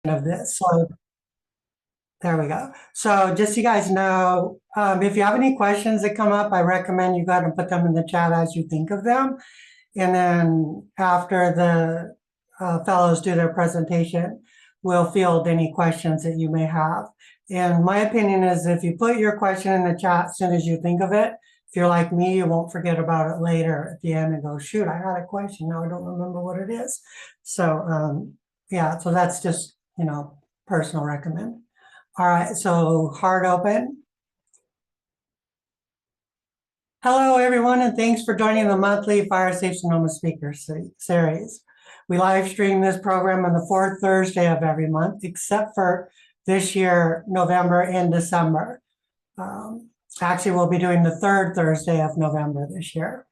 of this. So there we go. So just so you guys know, if you have any questions that come up, I recommend you go ahead and put them in the chat as you think of them. And then after the fellows do their presentation, we'll field any questions that you may have. And my opinion is if you put your question in the chat as soon as you think of it, if you're like me, you won't forget about it later at the end and go, shoot, I had a question. Now I don't remember what it is. So yeah, so that's just, personal recommend. All right, so heart open. Hello, everyone, and thanks for joining the monthly Fire Safe Sonoma Speaker Series. We live stream this program on the fourth Thursday of every month, except for this year, November and December. Actually, we'll be doing the third Thursday of November this year.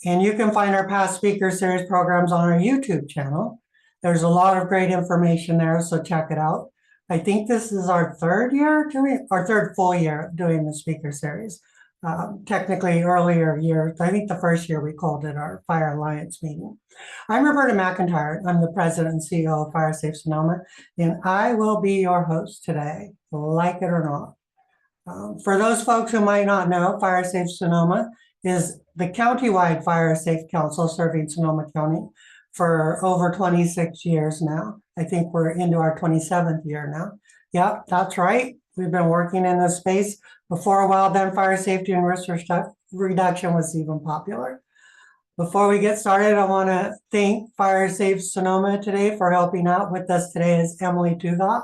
And you can find our past Speaker Series programs on our YouTube channel. There's a lot of great information there, so check it out. I think this is our third full year doing the Speaker Series. Technically earlier years, I think the first year we called it our Fire Alliance meeting. I'm Roberta McIntyre. I'm the president and CEO of Fire Safe Sonoma, and I will be your host today, like it or not. For those folks who might not know, Fire Safe Sonoma is the countywide fire safe council serving Sonoma County for over 26 years now. I think we're into our 27th year now. Yep, that's right. We've been working in this space before a while. Then fire safety and risk reduction was even popular. Before we get started, I want to thank Fire Safe Sonoma today for helping out. With us today is Emily Tuga,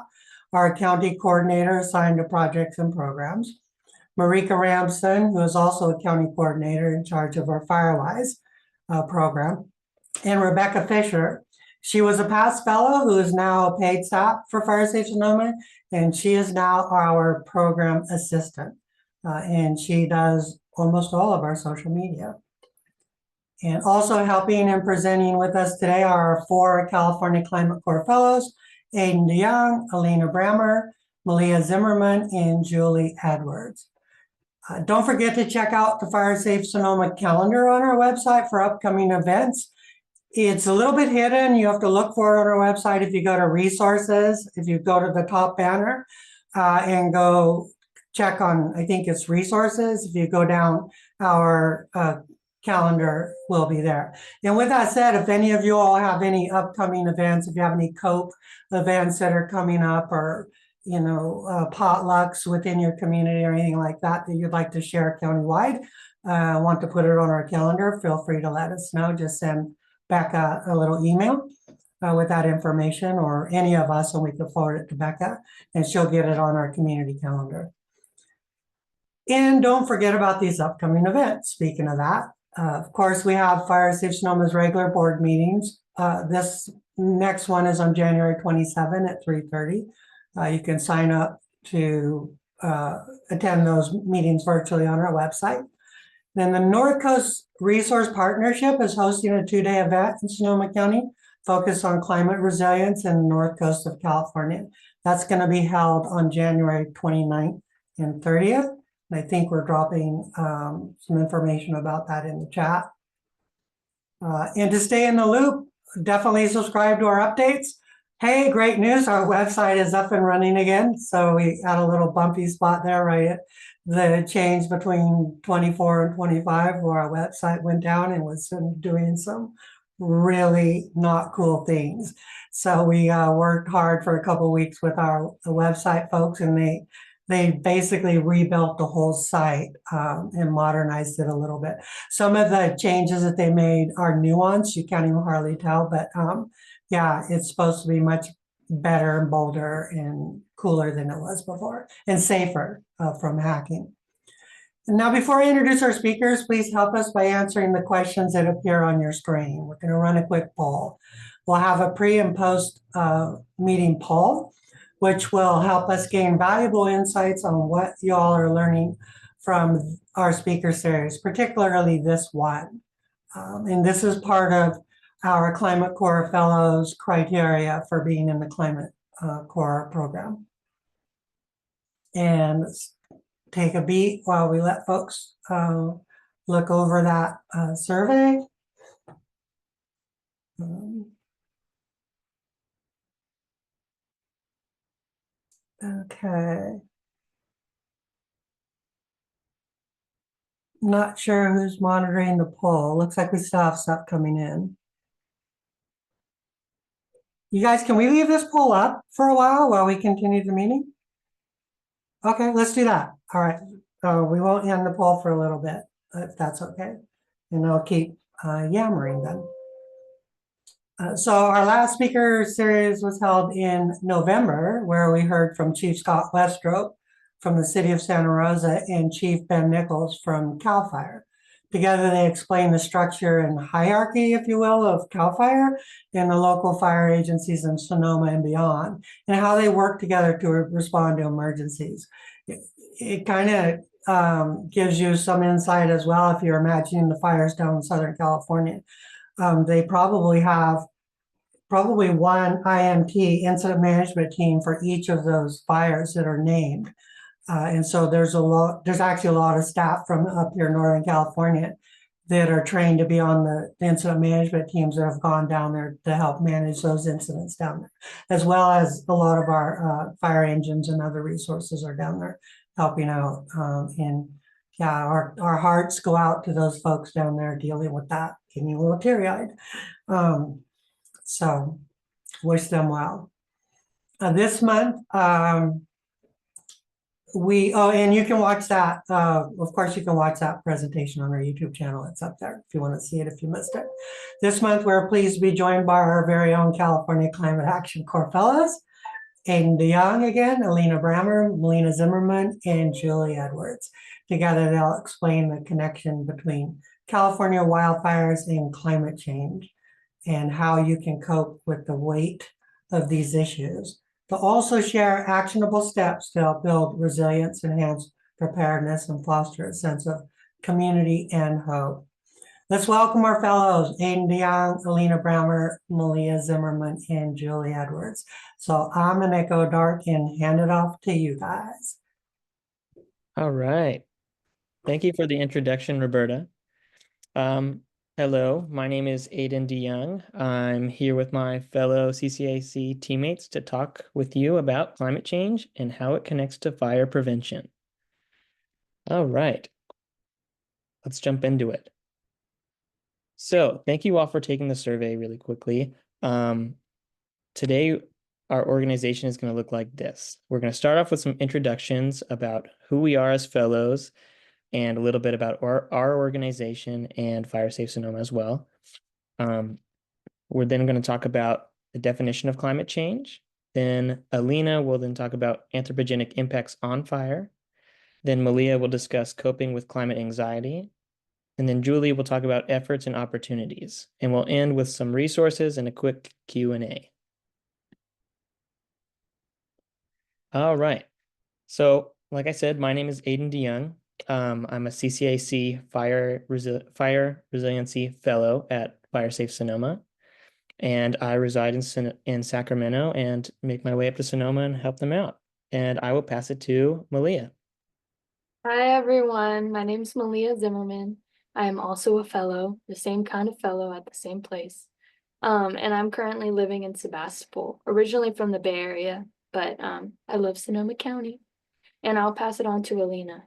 our county coordinator assigned to projects and programs. Marika Ramson, who is also a county coordinator in charge of our Firewise program. And Rebecca Fisher. She was a past fellow who is now a paid staff for Fire Safe Sonoma, and she is now our program assistant. And she does almost all of our social media. And also helping and presenting with us today are our 4 California Climate Corps fellows, Aidan DeJong, Alena Brammer, Melia Zimmerman, and Julie Edwards. Don't forget to check out the Fire Safe Sonoma calendar on our website for upcoming events. It's a little bit hidden. You have to look for it on our website. If you go to resources, if you go to the top banner and go check on, I think it's resources. If you go down, our calendar will be there. And with that said, if any of you all have any upcoming events, if you have any COPE events that are coming up, or potlucks within your community or anything like that that you'd like to share countywide, want to put it on our calendar, feel free to let us know. Just send Becca a little email with that information, or any of us, and we can forward it to Becca, and she'll get it on our community calendar. And don't forget about these upcoming events. Speaking of that, of course, we have Fire Safe Sonoma's regular board meetings. This next one is on January 27 at 3:30. You can sign up to attend those meetings virtually on our website. Then the North Coast Resource Partnership is hosting a 2-day event in Sonoma County focused on climate resilience in the North Coast of California. That's going to be held on January 29th and 30th. And I think we're dropping some information about that in the chat. And to stay in the loop, definitely subscribe to our updates. Hey, great news. Our website is up and running again. So we had a little bumpy spot there, right? The change between 24 and 25, where our website went down and was doing some really not cool things. So we worked hard for a couple of weeks with the website folks, and they basically rebuilt the whole site and modernized it a little bit. Some of the changes that they made are nuanced. You can't even hardly tell, but yeah, it's supposed to be much better and bolder and cooler than it was before, and safer from hacking. And now, before I introduce our speakers, please help us by answering the questions that appear on your screen. We're going to run a quick poll. We'll have a pre and post meeting poll, which will help us gain valuable insights on what y'all are learning from our speaker series, particularly this one. And this is part of our Climate Corps Fellows criteria for being in the Climate Corps program. And let's take a beat while we let folks look over that survey. Okay. Not sure who's monitoring the poll. Looks like we still have stuff coming in. You guys, can we leave this poll up for a while we continue the meeting? Okay, let's do that. All right. We won't end the poll for a little bit, if that's okay. And I'll keep yammering then. So our last speaker series was held in November, where we heard from Chief Scott Westrope from the city of Santa Rosa and Chief Ben Nichols from CAL FIRE. Together, they explained the structure and hierarchy, if you will, of CAL FIRE and the local fire agencies in Sonoma and beyond, and how they work together to respond to emergencies. It kind of gives you some insight as well if you're imagining the fires down in Southern California. They probably have one IMT, incident management team, for each of those fires that are named. And so there's actually a lot of staff from up here in Northern California that are trained to be on the incident management teams that have gone down there to help manage those incidents down there, as well as a lot of our fire engines and other resources are down there helping out. And yeah, our hearts go out to those folks down there dealing with that, getting a little teary-eyed. So wish them well. This month, and you can watch that. Of course, you can watch that presentation on our YouTube channel. It's up there if you want to see it, if you missed it. This month, we're pleased to be joined by our very own California Climate Action Corps fellows, Aidan DeJong again, Alena Brammer, Melia Zimmerman, and Julie Edwards. Together, they'll explain the connection between California wildfires and climate change and how you can cope with the weight of these issues. To also share actionable steps to help build resilience, enhance preparedness, and foster a sense of community and hope. Let's welcome our fellows, Aidan DeJong, Alena Brammer, Melia Zimmerman, and Julie Edwards. So I'm gonna go dark and hand it off to you guys. All right. Thank you for the introduction, Roberta. Hello, my name is Aidan DeJong. I'm here with my fellow CCAC teammates to talk with you about climate change and how it connects to fire prevention. All right, let's jump into it. So thank you all for taking the survey really quickly. Today, our organization is going to look like this. We're going to start off with some introductions about who we are as fellows and a little bit about our organization and Fire Safe Sonoma as well. We're then going to talk about the definition of climate change. Then Alena will then talk about anthropogenic impacts on fire. Then Melia will discuss coping with climate anxiety. And then Julie will talk about efforts and opportunities. And we'll end with some resources and a quick Q&A. All right. So, like I said, my name is Aidan DeJong. I'm a CCAC Fire Resiliency Fellow at Fire Safe Sonoma, and I reside in Sacramento and make my way up to Sonoma and help them out. And I will pass it to Melia. Hi everyone, my name is Melia Zimmerman. I am also a fellow, the same kind of fellow at the same place. And I'm currently living in Sebastopol, originally from the Bay Area, but I love Sonoma County. And I'll pass it on to Alena.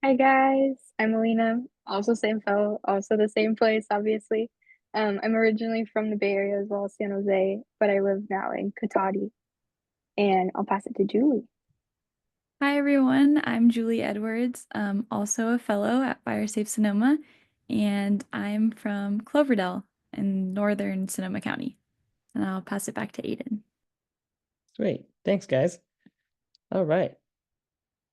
Hi guys, I'm Alena, also same fellow, also the same place, obviously. I'm originally from the Bay Area as well as San Jose, but I live now in Cotati. And I'll pass it to Julie. Hi everyone, I'm Julie Edwards, also a fellow at Fire Safe Sonoma, and I'm from Cloverdale in northern Sonoma County. And I'll pass it back to Aidan. Great, thanks guys. All right.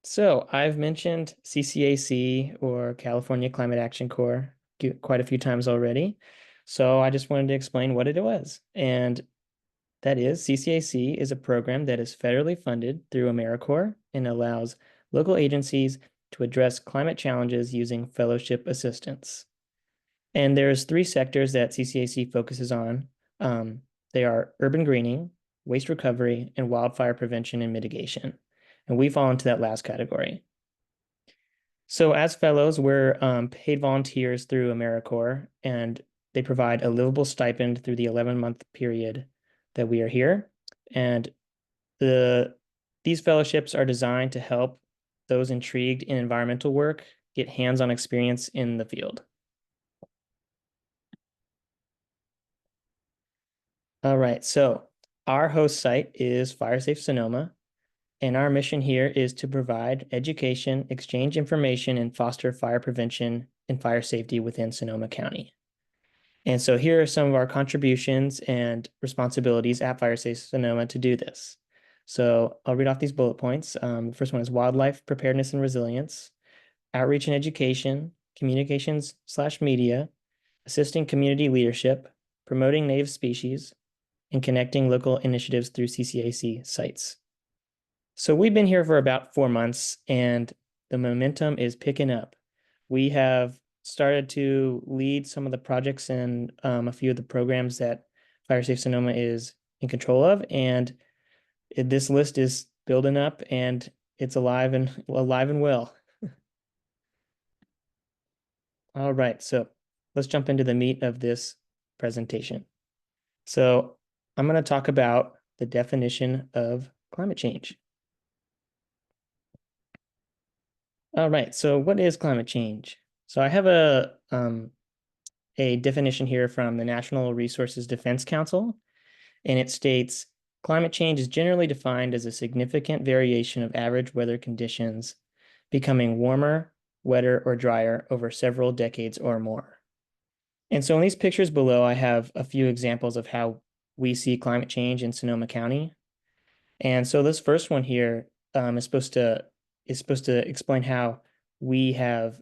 So I've mentioned CCAC or California Climate Action Corps quite a few times already. So I just wanted to explain what it was. And that is, CCAC is a program that is federally funded through AmeriCorps and allows local agencies to address climate challenges using fellowship assistance. And there's 3 sectors that CCAC focuses on. They are urban greening, waste recovery, and wildfire prevention and mitigation. And we fall into that last category. So as fellows, we're paid volunteers through AmeriCorps, and they provide a livable stipend through the 11-month period that we are here. And these fellowships are designed to help those intrigued in environmental work get hands-on experience in the field. All right, so our host site is FireSafe Sonoma, and our mission here is to provide education, exchange information, and foster fire prevention and fire safety within Sonoma County. And so here are some of our contributions and responsibilities at FireSafe Sonoma to do this. So I'll read off these bullet points. The first one is wildlife preparedness and resilience, outreach and education, communications/media, assisting community leadership, promoting native species, and connecting local initiatives through CCAC sites. So we've been here for about 4 months and the momentum is picking up. We have started to lead some of the projects and a few of the programs that FireSafe Sonoma is in control of, and this list is building up and it's alive and well. All right, so let's jump into the meat of this presentation. So I'm going to talk about the definition of climate change. All right, so what is climate change? So I have a definition here from the National Resources Defense Council, and it states, climate change is generally defined as a significant variation of average weather conditions becoming warmer, wetter, or drier over several decades or more. And so in these pictures below, I have a few examples of how we see climate change in Sonoma County. And so this first one here is supposed to explain how we have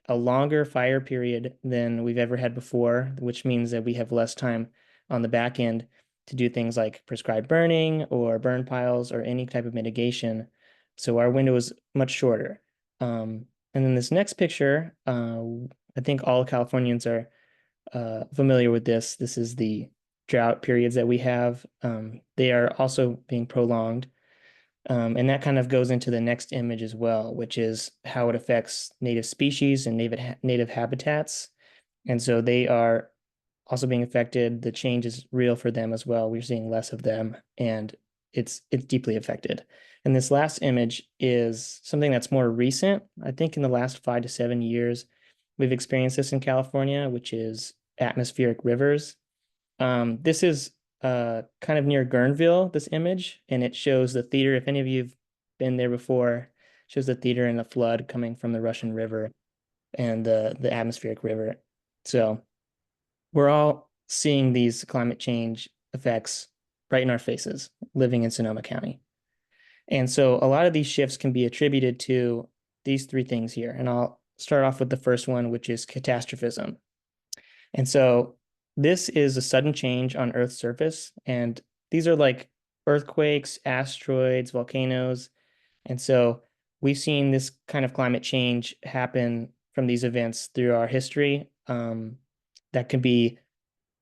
a longer fire period than we've ever had before, which means that we have less time on the back end to do things like prescribed burning or burn piles or any type of mitigation. So our window is much shorter. And then this next picture, I think all Californians are familiar with this. This is the drought periods that we have. They are also being prolonged. And that kind of goes into the next image as well, which is how it affects native species and native habitats. And so they are also being affected. The change is real for them as well. We're seeing less of them and it's deeply affected. And this last image is something that's more recent. I think in the last 5 to 7 years, we've experienced this in California, which is atmospheric rivers. This is kind of near Guerneville, this image, and it shows the theater. If any of you've been there before, shows the theater and the flood coming from the Russian River and the atmospheric river. So we're all seeing these climate change effects right in our faces living in Sonoma County. And so a lot of these shifts can be attributed to these 3 things here. And I'll start off with the first one, which is catastrophism. And so this is a sudden change on Earth's surface. And these are like earthquakes, asteroids, volcanoes. And so we've seen this kind of climate change happen from these events through our history. That could be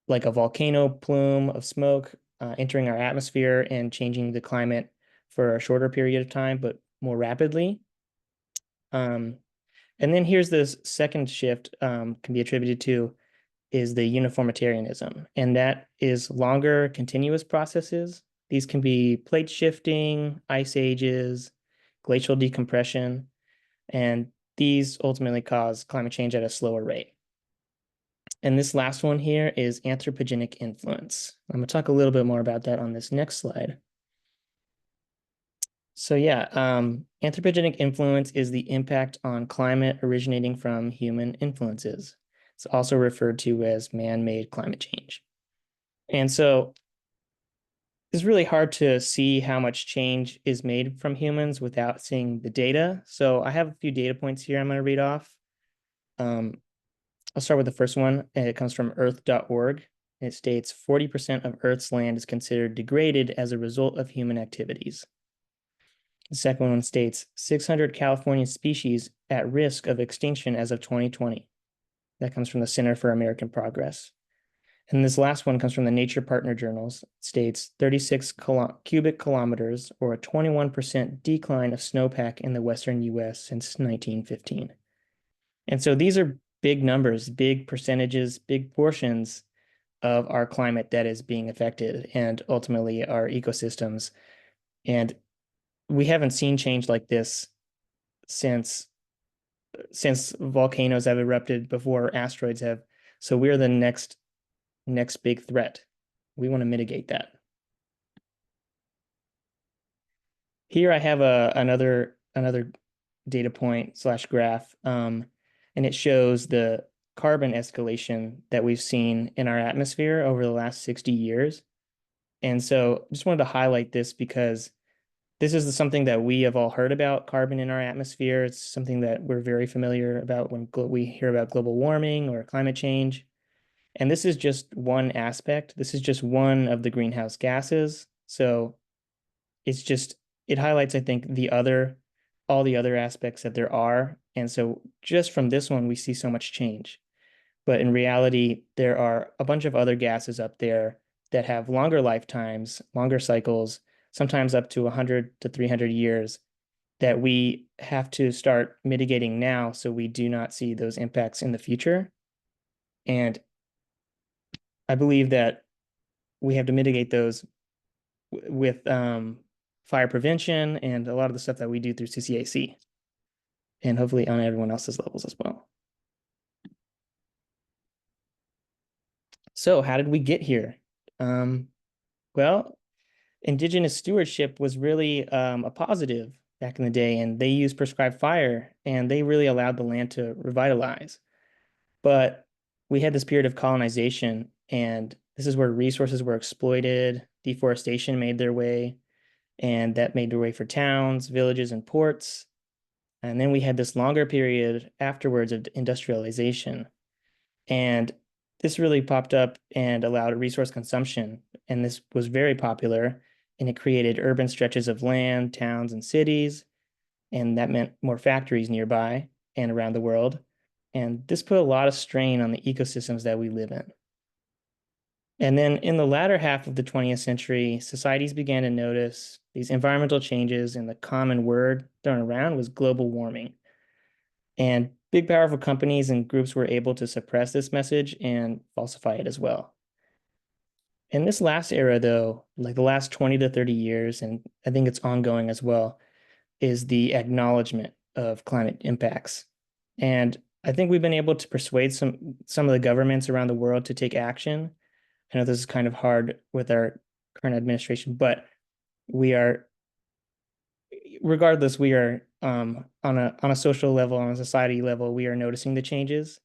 like a volcano plume of smoke entering our atmosphere and changing the climate for a shorter period of time, but more rapidly. And then here's this second shift can be attributed to is the uniformitarianism, and that is longer continuous processes. These can be plate shifting, ice ages, glacial decompression, and these ultimately cause climate change at a slower rate. And this last one here is anthropogenic influence. I'm going to talk a little bit more about that on this next slide. So yeah, anthropogenic influence is the impact on climate originating from human influences. It's also referred to as man-made climate change. And so it's really hard to see how much change is made from humans without seeing the data. So I have a few data points here I'm going to read off. I'll start with the first one. It comes from earth.org. It states 40% of Earth's land is considered degraded as a result of human activities. The second one states 600 California species at risk of extinction as of 2020. That comes from the Center for American Progress. And this last one comes from the Nature Partner Journals. It states 36 cubic kilometers, or a 21% decline of snowpack in the western US since 1915. And so these are big numbers, big percentages, big portions of our climate that is being affected, and ultimately our ecosystems And we haven't seen change like this since volcanoes have erupted before asteroids have. So we're the next big threat. We want to mitigate that. Here I have another data point / graph, and it shows the carbon escalation that we've seen in our atmosphere over the last 60 years. And so just wanted to highlight this because this is something that we have all heard about, carbon in our atmosphere. It's something that we're very familiar about when we hear about global warming or climate change. And this is just one aspect. This is just one of the greenhouse gases. So it highlights, I think, all the other aspects that there are. And so just from this one, we see so much change. But in reality, there are a bunch of other gases up there that have longer lifetimes, longer cycles, sometimes up to 100 to 300 years, that we have to start mitigating now so we do not see those impacts in the future. And I believe that we have to mitigate those with fire prevention and a lot of the stuff that we do through CCAC, and hopefully on everyone else's levels as well. So how did we get here? Well, indigenous stewardship was really a positive back in the day, and they used prescribed fire, and they really allowed the land to revitalize. But we had this period of colonization, and this is where resources were exploited, deforestation made their way, and that made their way for towns, villages, and ports. And then we had this longer period afterwards of industrialization. And this really popped up and allowed resource consumption. And this was very popular, and it created urban stretches of land, towns, and cities. And that meant more factories nearby and around the world. And this put a lot of strain on the ecosystems that we live in. And then in the latter half of the 20th century, societies began to notice these environmental changes, and the common word thrown around was global warming. And big, powerful companies and groups were able to suppress this message and falsify it as well. In this last era, though, like the last 20 to 30 years, and I think it's ongoing as well, is the acknowledgement of climate impacts. And I think we've been able to persuade some of the governments around the world to take action. I know this is kind of hard with our current administration, but regardless, we are on a social level, on a society level, we are noticing the changes.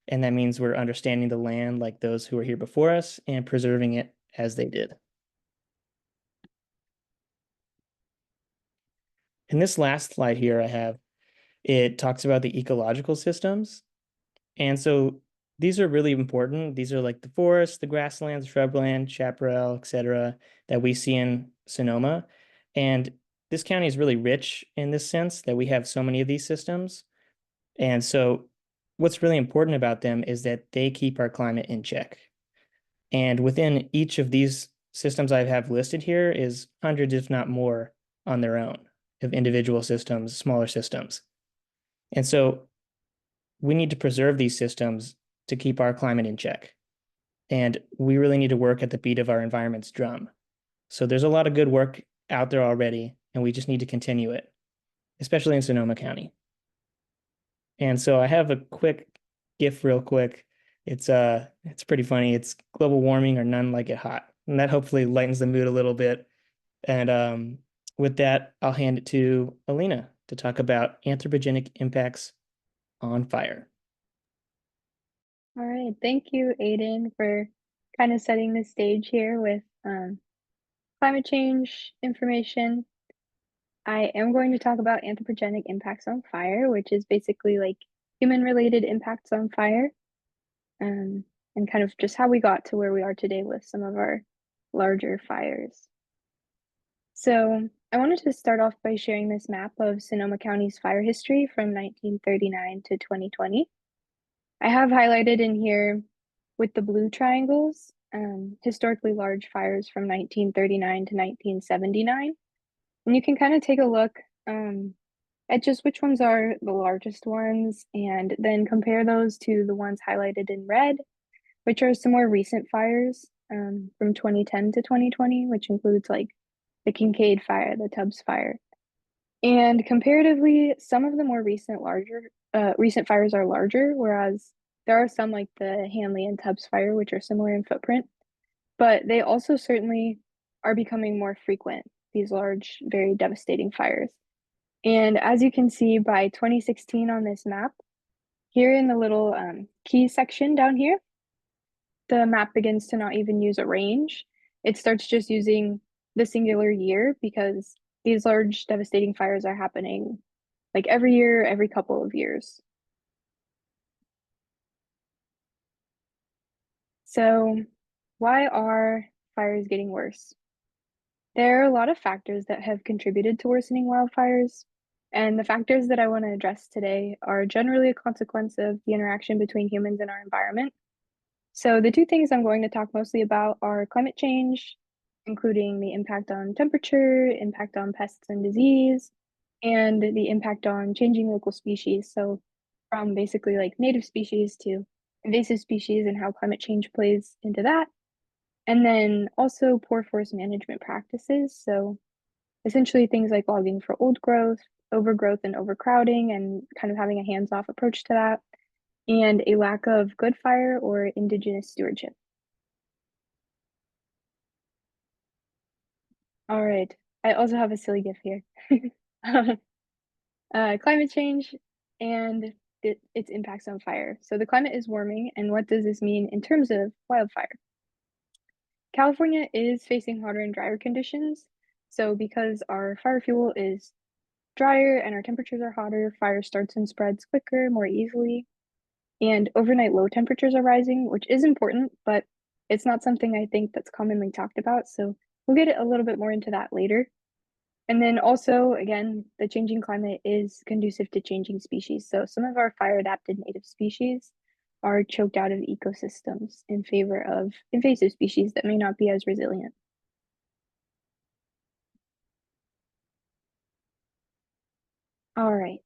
And that means we're understanding the land like those who were here before us and preserving it as they did. In this last slide here I have, it talks about the ecological systems. And so these are really important. These are like the forests, the grasslands, shrubland, chaparral, etc., that we see in Sonoma. And this county is really rich in this sense that we have so many of these systems. And so what's really important about them is that they keep our climate in check. And within each of these systems I have listed here is hundreds, if not more, on their own of individual systems, smaller systems. And so we need to preserve these systems to keep our climate in check. And we really need to work at the beat of our environment's drum. So there's a lot of good work out there already, and we just need to continue it, especially in Sonoma County. And so I have a quick GIF real quick. It's pretty funny. It's global warming or none like it hot. And that hopefully lightens the mood a little bit. And with that, I'll hand it to Alena to talk about anthropogenic impacts on fire. All right, thank you, Aidan, for kind of setting the stage here with climate change information. I am going to talk about anthropogenic impacts on fire, which is basically like human-related impacts on fire, and kind of just how we got to where we are today with some of our larger fires. So I wanted to start off by sharing this map of Sonoma County's fire history from 1939 to 2020. I have highlighted in here with the blue triangles, historically large fires from 1939 to 1979. And you can kind of take a look at just which ones are the largest ones and then compare those to the ones highlighted in red, which are some more recent fires from 2010 to 2020, which includes like the Kincaid Fire, the Tubbs Fire. And comparatively, some of the more recent fires are larger, whereas there are some like the Hanley and Tubbs Fire, which are similar in footprint, but they also certainly are becoming more frequent, these large, very devastating fires. And as you can see by 2016 on this map, here in the little key section down here, the map begins to not even use a range. It starts just using the singular year because these large devastating fires are happening like every year, every couple of years. So why are fires getting worse? There are a lot of factors that have contributed to worsening wildfires, and the factors that I want to address today are generally a consequence of the interaction between humans and our environment. So the two things I'm going to talk mostly about are climate change, including the impact on temperature, impact on pests and disease, and the impact on changing local species. So from basically like native species to invasive species and how climate change plays into that. And then also poor forest management practices. So essentially things like logging for old growth, overgrowth and overcrowding, and kind of having a hands-off approach to that, and a lack of good fire or indigenous stewardship. All right, I also have a silly GIF here. Climate change and its impacts on fire. So the climate is warming, and what does this mean in terms of wildfire? California is facing hotter and drier conditions. So because our fire fuel is drier and our temperatures are hotter, fire starts and spreads quicker, more easily. And overnight low temperatures are rising, which is important, but it's not something I think that's commonly talked about. So we'll get a little bit more into that later. And then also, again, the changing climate is conducive to changing species. So some of our fire adapted native species are choked out of ecosystems in favor of invasive species that may not be as resilient. All right.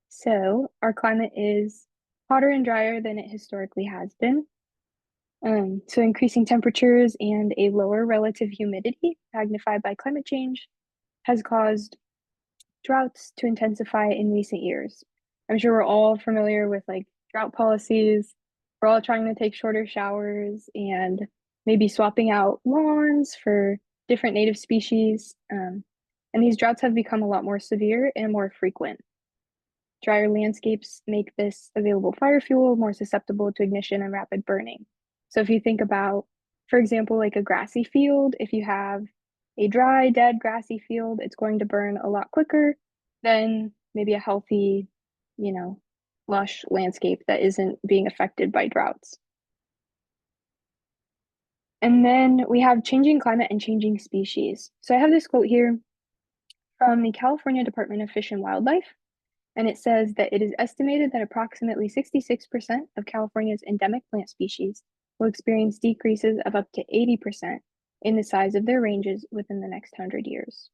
So our climate is hotter and drier than it historically has been. So increasing temperatures and a lower relative humidity magnified by climate change has caused droughts to intensify in recent years. I'm sure we're all familiar with like drought policies. We're all trying to take shorter showers and maybe swapping out lawns for different native species. And these droughts have become a lot more severe and more frequent. Drier landscapes make this available fire fuel more susceptible to ignition and rapid burning. So if you think about, for example, like a grassy field, if you have a dry, dead, grassy field, it's going to burn a lot quicker than maybe a healthy, lush landscape that isn't being affected by droughts. And then we have changing climate and changing species. So I have this quote here from the California Department of Fish and Wildlife. And it says that it is estimated that approximately 66% of California's endemic plant species will experience decreases of up to 80% in the size of their ranges within the next 100 years.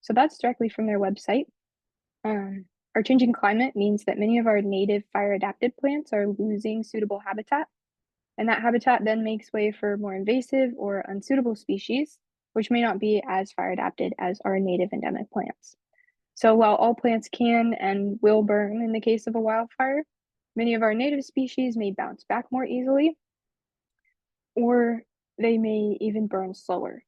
So that's directly from their website. Our changing climate means that many of our native fire-adapted plants are losing suitable habitat, and that habitat then makes way for more invasive or unsuitable species, which may not be as fire-adapted as our native endemic plants. So while all plants can and will burn in the case of a wildfire, many of our native species may bounce back more easily, or they may even burn slower,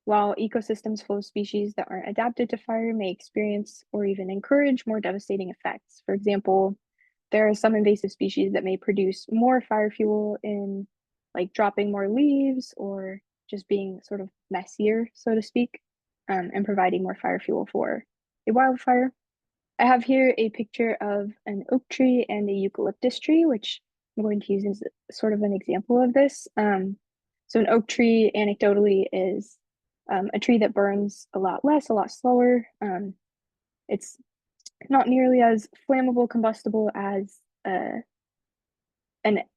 while ecosystems full of species that aren't adapted to fire may experience or even encourage more devastating effects. For example, there are some invasive species that may produce more fire fuel in like dropping more leaves or just being sort of messier, so to speak, and providing more fire fuel for a wildfire. I have here a picture of an oak tree and a eucalyptus tree, which I'm going to use as sort of an example of this. So an oak tree, anecdotally, is a tree that burns a lot less, a lot slower. It's not nearly as flammable, combustible as a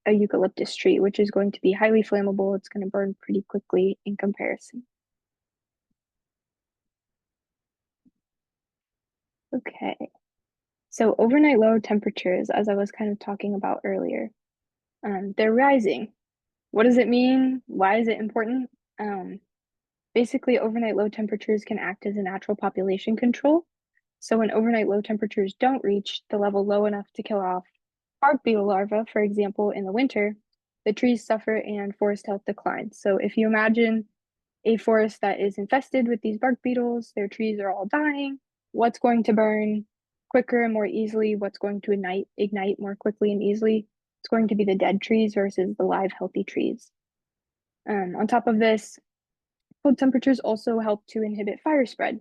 eucalyptus tree, which is going to be highly flammable. It's going to burn pretty quickly in comparison. Okay, so overnight low temperatures, as I was kind of talking about earlier, they're rising. What does it mean? Why is it important? Basically, overnight low temperatures can act as a natural population control. So when overnight low temperatures don't reach the level low enough to kill off bark beetle larvae, for example, in the winter, the trees suffer and forest health declines. So if you imagine a forest that is infested with these bark beetles, their trees are all dying, what's going to burn quicker and more easily? What's going to ignite more quickly and easily? It's going to be the dead trees versus the live, healthy trees. On top of this, cold temperatures also help to inhibit fire spread.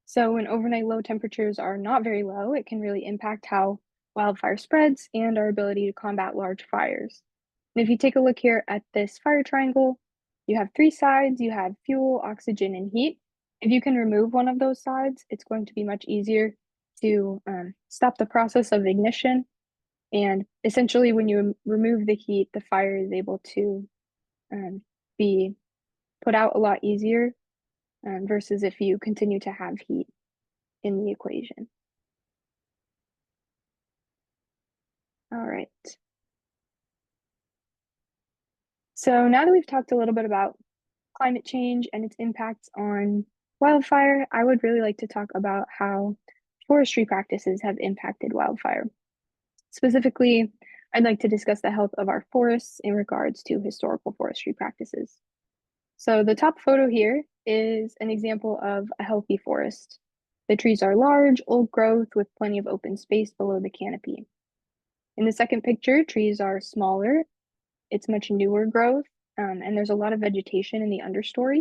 So when overnight low temperatures are not very low, it can really impact how wildfire spreads and our ability to combat large fires. And if you take a look here at this fire triangle, you have 3 sides, you have fuel, oxygen, and heat. If you can remove one of those sides, it's going to be much easier to stop the process of ignition. And essentially, when you remove the heat, the fire is able to be put out a lot easier versus if you continue to have heat in the equation. All right. So now that we've talked a little bit about climate change and its impacts on wildfire, I would really like to talk about how forestry practices have impacted wildfire. Specifically, I'd like to discuss the health of our forests in regards to historical forestry practices. So the top photo here is an example of a healthy forest. The trees are large, old growth with plenty of open space below the canopy. In the second picture, trees are smaller. It's much newer growth, and there's a lot of vegetation in the understory.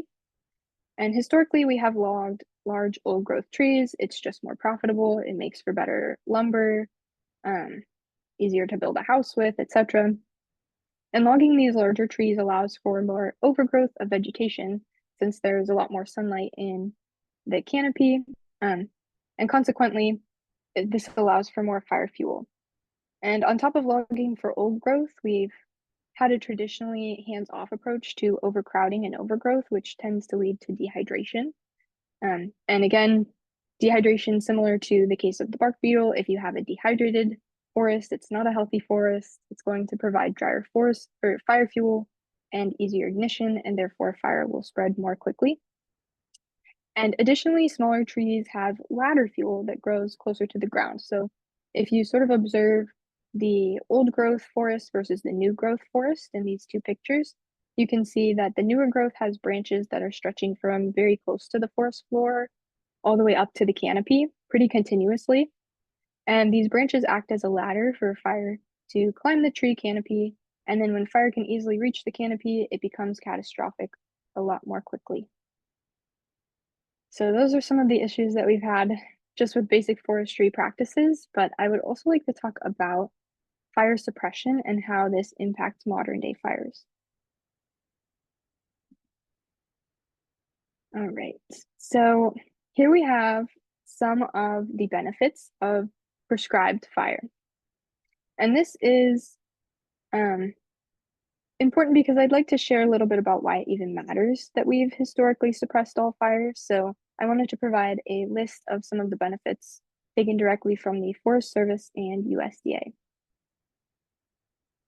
And historically, we have logged large old growth trees. It's just more profitable. It makes for better lumber, easier to build a house with, etc. And logging these larger trees allows for more overgrowth of vegetation since there's a lot more sunlight in the canopy. And consequently, this allows for more fire fuel. And on top of logging for old growth, we've had a traditionally hands-off approach to overcrowding and overgrowth, which tends to lead to dehydration. And again, dehydration, similar to the case of the bark beetle, if you have a dehydrated forest, it's not a healthy forest. It's going to provide drier forest or fire fuel and easier ignition, and therefore fire will spread more quickly. And additionally, smaller trees have ladder fuel that grows closer to the ground. So if you sort of observe the old growth forest versus the new growth forest in these two pictures, you can see that the newer growth has branches that are stretching from very close to the forest floor all the way up to the canopy pretty continuously. And these branches act as a ladder for fire to climb the tree canopy. And then when fire can easily reach the canopy, it becomes catastrophic a lot more quickly. So those are some of the issues that we've had just with basic forestry practices, but I would also like to talk about fire suppression and how this impacts modern day fires. All right, so here we have some of the benefits of prescribed fire. And this is important because I'd like to share a little bit about why it even matters that we've historically suppressed all fires. So I wanted to provide a list of some of the benefits taken directly from the Forest Service and USDA.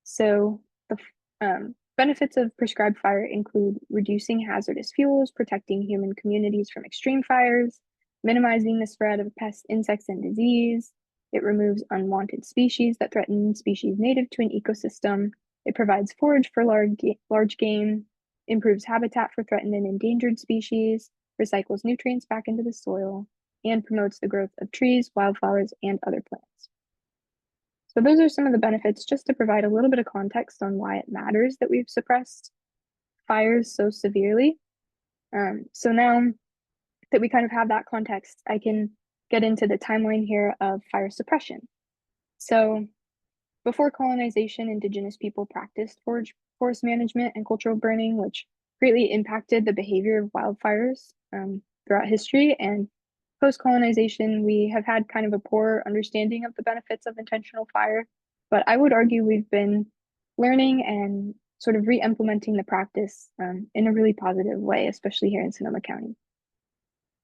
So the benefits of prescribed fire include reducing hazardous fuels, protecting human communities from extreme fires, minimizing the spread of pests, insects, and disease. It removes unwanted species that threaten species native to an ecosystem. It provides forage for large game, improves habitat for threatened and endangered species, recycles nutrients back into the soil, and promotes the growth of trees, wildflowers, and other plants. So those are some of the benefits, just to provide a little bit of context on why it matters that we've suppressed fires so severely. So now that we kind of have that context, I can get into the timeline here of fire suppression. So before colonization, indigenous people practiced forest management and cultural burning, which greatly impacted the behavior of wildfires throughout history. And post-colonization, we have had kind of a poor understanding of the benefits of intentional fire, but I would argue we've been learning and sort of re-implementing the practice in a really positive way, especially here in Sonoma County.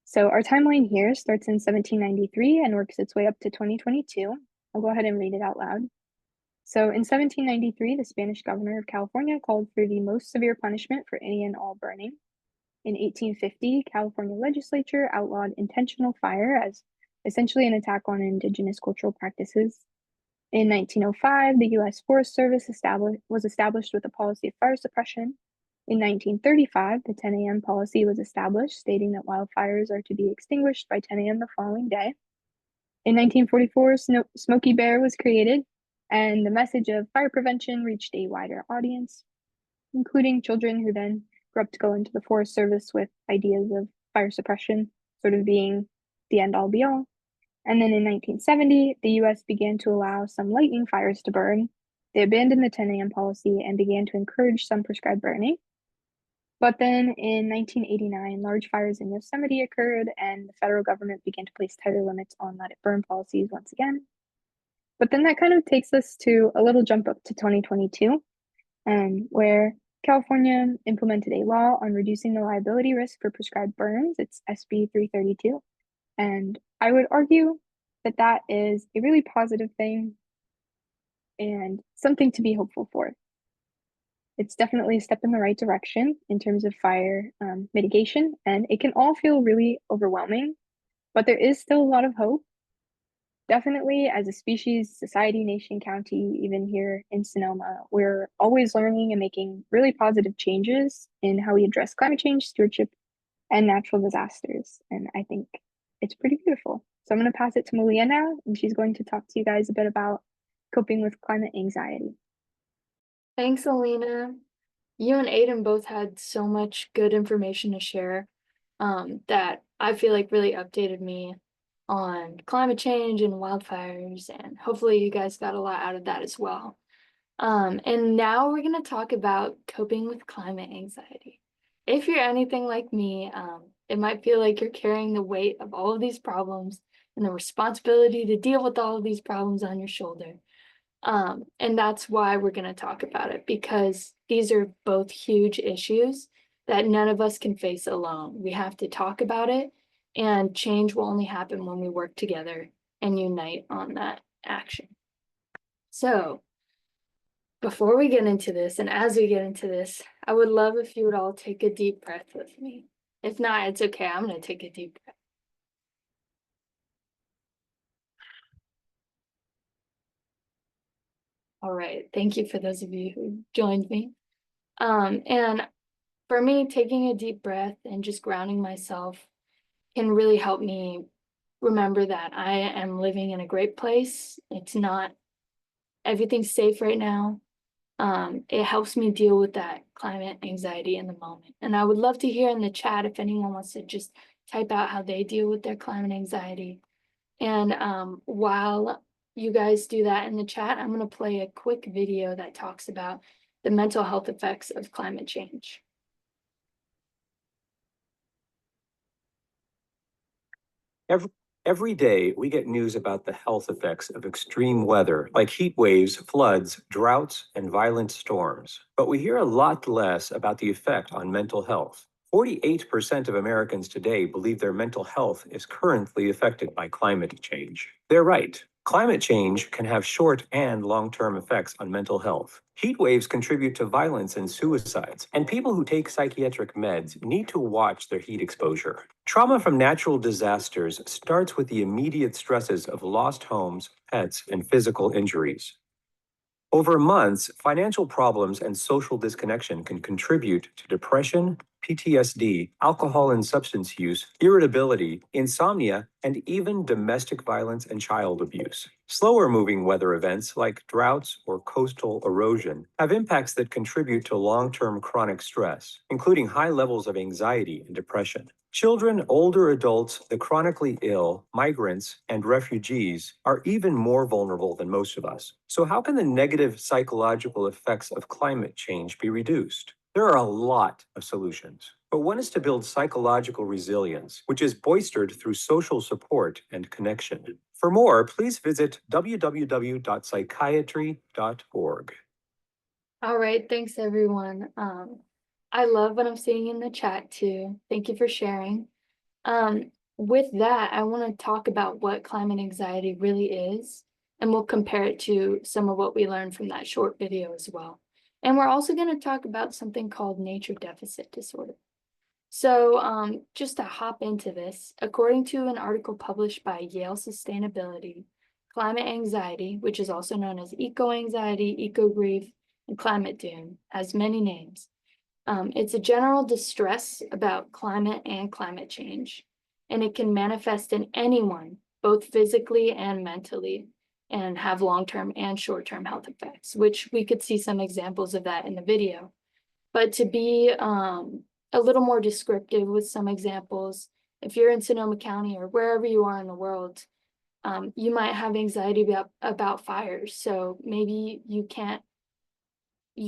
So our timeline here starts in 1793 and works its way up to 2022. I'll go ahead and read it out loud. So in 1793, the Spanish governor of California called for the most severe punishment for any and all burning. In 1850, California legislature outlawed intentional fire as essentially an attack on indigenous cultural practices. In 1905, the U.S. Forest Service was established with a policy of fire suppression. In 1935, the 10 a.m. policy was established, stating that wildfires are to be extinguished by 10 a.m. the following day. In 1944, Smokey Bear was created, and the message of fire prevention reached a wider audience, including children who then grew up to go into the Forest Service with ideas of fire suppression sort of being the end all be all. And then in 1970, the US began to allow some lightning fires to burn. They abandoned the 10 a.m. policy and began to encourage some prescribed burning. But then in 1989, large fires in Yosemite occurred, and the federal government began to place tighter limits on let it burn policies once again. But then that kind of takes us to a little jump up to 2022, where California implemented a law on reducing the liability risk for prescribed burns. It's SB 332. And I would argue that that is a really positive thing and something to be hopeful for. It's definitely a step in the right direction in terms of fire mitigation, and it can all feel really overwhelming, but there is still a lot of hope. Definitely, as a species, society, nation, county, even here in Sonoma, we're always learning and making really positive changes in how we address climate change, stewardship, and natural disasters. And I think it's pretty beautiful. So I'm going to pass it to Melia now, and she's going to talk to you guys a bit about coping with climate anxiety. Thanks, Alena. You and Aidan both had so much good information to share that I feel like really updated me on climate change and wildfires, and hopefully you guys got a lot out of that as well. And now we're going to talk about coping with climate anxiety. If you're anything like me, it might feel like you're carrying the weight of all of these problems and the responsibility to deal with all of these problems on your shoulder. And that's why we're going to talk about it, because these are both huge issues that none of us can face alone. We have to talk about it, and change will only happen when we work together and unite on that action. So before we get into this, and as we get into this, I would love if you would all take a deep breath with me. If not, it's okay. I'm going to take a deep breath. All right. Thank you for those of you who joined me. And for me, taking a deep breath and just grounding myself can really help me remember that I am living in a great place. It's not, everything's safe right now. It helps me deal with that climate anxiety in the moment. And I would love to hear in the chat if anyone wants to just type out how they deal with their climate anxiety. And while you guys do that in the chat, I'm going to play a quick video that talks about the mental health effects of climate change. Every day, we get news about the health effects of extreme weather, like heat waves, floods, droughts, and violent storms. But we hear a lot less about the effect on mental health. 48% of Americans today believe their mental health is currently affected by climate change. They're right. Climate change can have short and long-term effects on mental health. Heat waves contribute to violence and suicides, and people who take psychiatric meds need to watch their heat exposure. Trauma from natural disasters starts with the immediate stresses of lost homes, pets, and physical injuries. Over months, financial problems and social disconnection can contribute to depression, PTSD, alcohol and substance use, irritability, insomnia, and even domestic violence and child abuse. Slower moving weather events like droughts or coastal erosion have impacts that contribute to long-term chronic stress, including high levels of anxiety and depression. Children, older adults, the chronically ill, migrants, and refugees are even more vulnerable than most of us. So how can the negative psychological effects of climate change be reduced? There are a lot of solutions, but one is to build psychological resilience, which is bolstered through social support and connection. For more, please visit www.psychiatry.org. All right, thanks everyone. I love what I'm seeing in the chat too. Thank you for sharing. With that, I want to talk about what climate anxiety really is, and we'll compare it to some of what we learned from that short video as well. And we're also going to talk about something called nature deficit disorder. So just to hop into this, according to an article published by Yale Sustainability, climate anxiety, which is also known as eco-anxiety, eco-grief, and climate doom, has many names. It's a general distress about climate and climate change, and it can manifest in anyone, both physically and mentally, and have long-term and short-term health effects, which we could see some examples of that in the video. But to be a little more descriptive with some examples, if you're in Sonoma County or wherever you are in the world, you might have anxiety about fires. So maybe you can't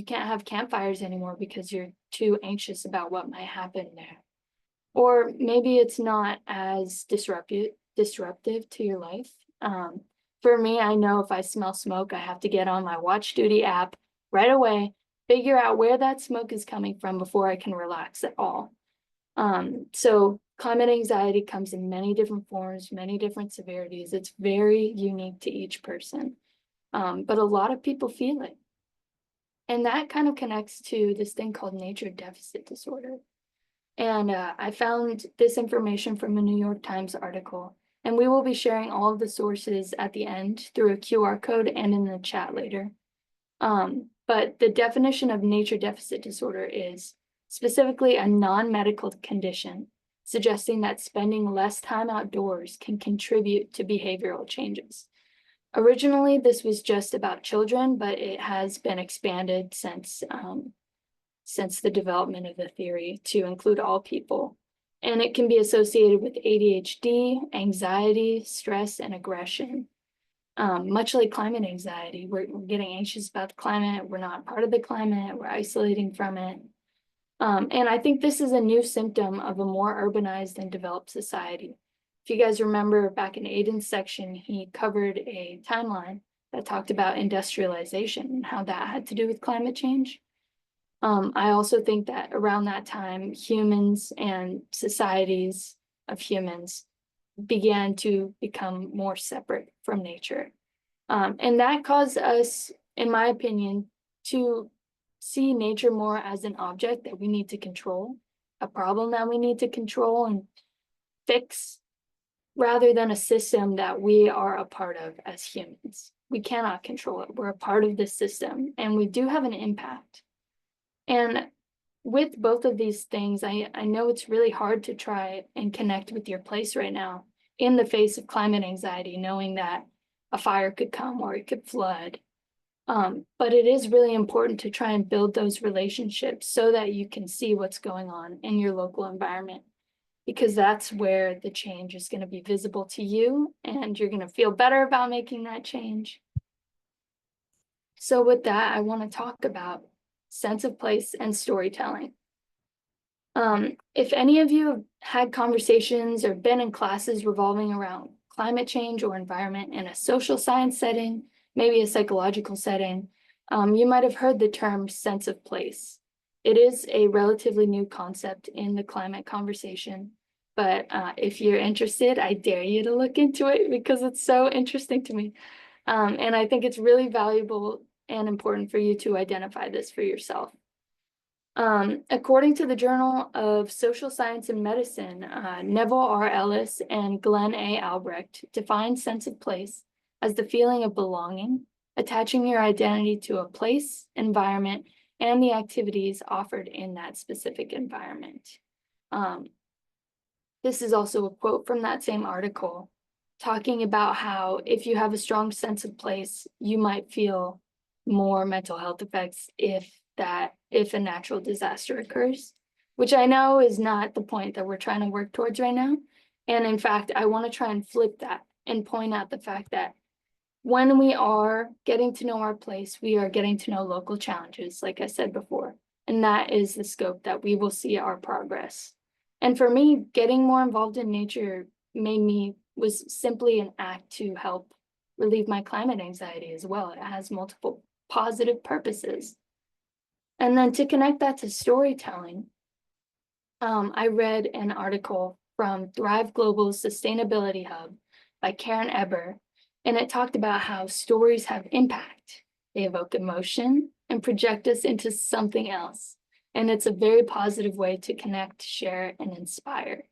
have campfires anymore because you're too anxious about what might happen there. Or maybe it's not as disruptive to your life. For me, I know if I smell smoke, I have to get on my Watch Duty app right away, figure out where that smoke is coming from before I can relax at all. So climate anxiety comes in many different forms, many different severities. It's very unique to each person, but a lot of people feel it. And that kind of connects to this thing called nature deficit disorder. And I found this information from a New York Times article, and we will be sharing all of the sources at the end through a QR code and in the chat later. But the definition of nature deficit disorder is specifically a non-medical condition, suggesting that spending less time outdoors can contribute to behavioral changes. Originally, this was just about children, but it has been expanded since the development of the theory to include all people. And it can be associated with ADHD, anxiety, stress, and aggression. Much like climate anxiety, we're getting anxious about the climate, we're not part of the climate, we're isolating from it. And I think this is a new symptom of a more urbanized and developed society. If you guys remember back in Aidan's section, he covered a timeline that talked about industrialization and how that had to do with climate change. I also think that around that time, humans and societies of humans began to become more separate from nature. And that caused us, in my opinion, to see nature more as an object that we need to control, a problem that we need to control and fix, rather than a system that we are a part of as humans. We cannot control it. We're a part of this system, and we do have an impact. And with both of these things, I know it's really hard to try and connect with your place right now in the face of climate anxiety, knowing that a fire could come or it could flood. But it is really important to try and build those relationships so that you can see what's going on in your local environment, because that's where the change is going to be visible to you and you're going to feel better about making that change. So with that, I want to talk about sense of place and storytelling. If any of you have had conversations or been in classes revolving around climate change or environment in a social science setting, maybe a psychological setting, you might have heard the term sense of place. It is a relatively new concept in the climate conversation, but if you're interested, I dare you to look into it because it's so interesting to me. And I think it's really valuable and important for you to identify this for yourself. According to the Journal of Social Science and Medicine, Neville R. Ellis and Glenn A. Albrecht define sense of place as the feeling of belonging, attaching your identity to a place, environment, and the activities offered in that specific environment. This is also a quote from that same article, talking about how if you have a strong sense of place, you might feel more mental health effects if a natural disaster occurs, which I know is not the point that we're trying to work towards right now. And in fact, I want to try and flip that and point out the fact that when we are getting to know our place, we are getting to know local challenges, like I said before, and that is the scope that we will see our progress. And for me, getting more involved in nature was simply an act to help relieve my climate anxiety as well. It has multiple positive purposes. And then to connect that to storytelling, I read an article from Thrive Global's Sustainability Hub by Karen Eber, and it talked about how stories have impact. They evoke emotion and project us into something else. And it's a very positive way to connect, share, and inspire.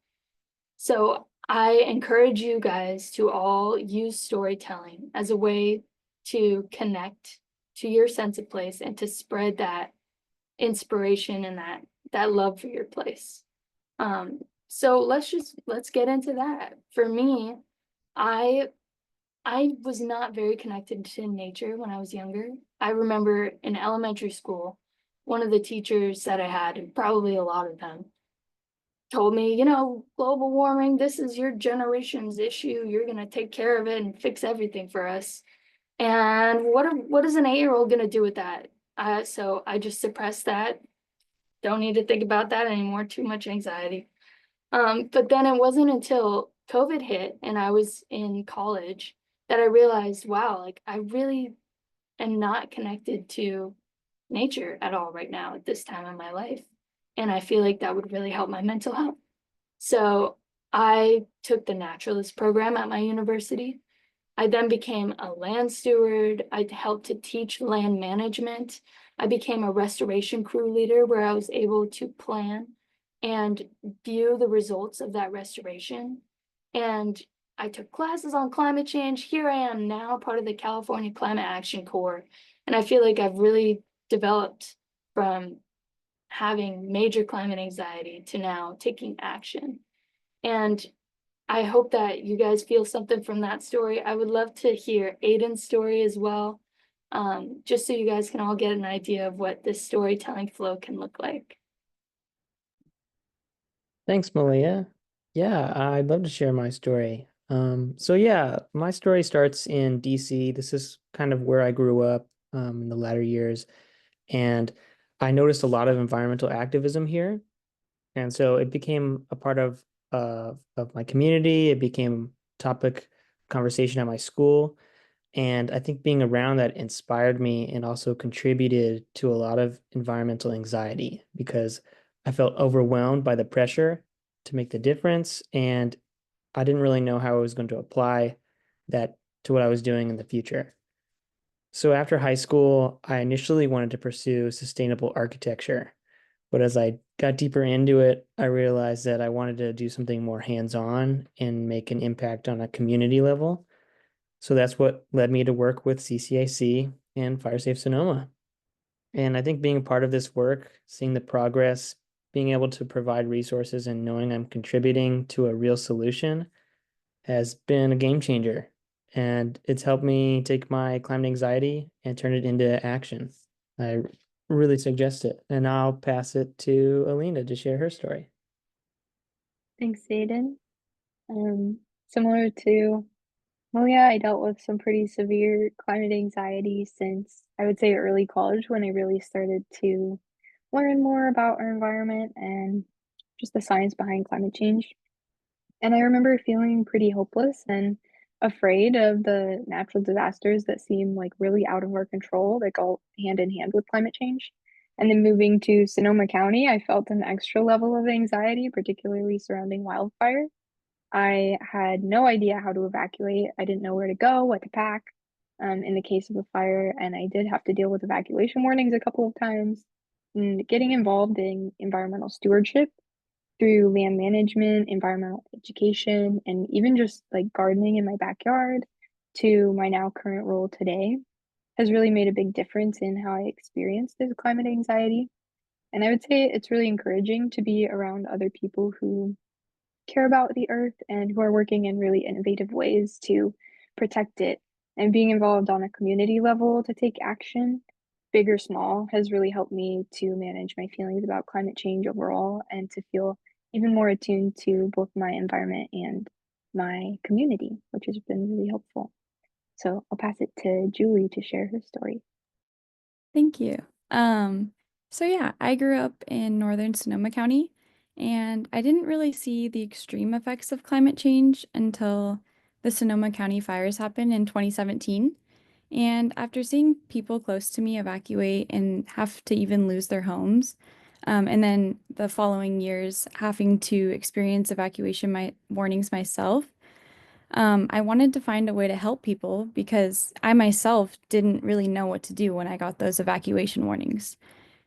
So I encourage you guys to all use storytelling as a way to connect to your sense of place and to spread that inspiration and that love for your place. So let's get into that. For me, I was not very connected to nature when I was younger. I remember in elementary school, one of the teachers that I had, and probably a lot of them, told me, global warming, this is your generation's issue. You're gonna take care of it and fix everything for us. And what is an 8-year-old gonna do with that? So I just suppressed that. Don't need to think about that anymore. Too much anxiety. But then it wasn't until COVID hit and I was in college that I realized, wow, like I really am not connected to nature at all right now at this time in my life. And I feel like that would really help my mental health. So I took the naturalist program at my university. I then became a land steward. I helped to teach land management. I became a restoration crew leader where I was able to plan and view the results of that restoration. And I took classes on climate change. Here I am now, part of the California Climate Action Corps. And I feel like I've really developed from having major climate anxiety to now taking action. And I hope that you guys feel something from that story. I would love to hear Aidan's story as well, just so you guys can all get an idea of what this storytelling flow can look like. Thanks, Melia. Yeah, I'd love to share my story. So yeah, my story starts in DC. This is kind of where I grew up in the latter years. And I noticed a lot of environmental activism here. And so it became a part of my community. It became topic conversation at my school. And I think being around that inspired me and also contributed to a lot of environmental anxiety because I felt overwhelmed by the pressure to make the difference. And I didn't really know how I was going to apply that to what I was doing in the future. So after high school, I initially wanted to pursue sustainable architecture. But as I got deeper into it, I realized that I wanted to do something more hands-on and make an impact on a community level. So that's what led me to work with CCAC and FireSafe Sonoma. And I think being a part of this work, seeing the progress, being able to provide resources and knowing I'm contributing to a real solution has been a game changer. And it's helped me take my climate anxiety and turn it into action. I really suggest it. And I'll pass it to Alena to share her story. Thanks, Aidan. Similar to Melia, I dealt with some pretty severe climate anxiety since I would say early college when I really started to learn more about our environment and just the science behind climate change. And I remember feeling pretty hopeless and afraid of the natural disasters that seem like really out of our control, that go hand in hand with climate change. And then moving to Sonoma County, I felt an extra level of anxiety, particularly surrounding wildfire. I had no idea how to evacuate. I didn't know where to go, what to pack, in the case of a fire, and I did have to deal with evacuation warnings a couple of times. And getting involved in environmental stewardship through land management, environmental education, and even just like gardening in my backyard to my now current role today has really made a big difference in how I experience this climate anxiety. And I would say it's really encouraging to be around other people who care about the earth and who are working in really innovative ways to protect it. And being involved on a community level to take action, big or small, has really helped me to manage my feelings about climate change overall and to feel even more attuned to both my environment and my community, which has been really helpful. So I'll pass it to Julie to share her story. Thank you. So yeah, I grew up in northern Sonoma County, and I didn't really see the extreme effects of climate change until the Sonoma County fires happened in 2017. And after seeing people close to me evacuate and have to even lose their homes, and then the following years having to experience evacuation warnings myself, I wanted to find a way to help people because I myself didn't really know what to do when I got those evacuation warnings.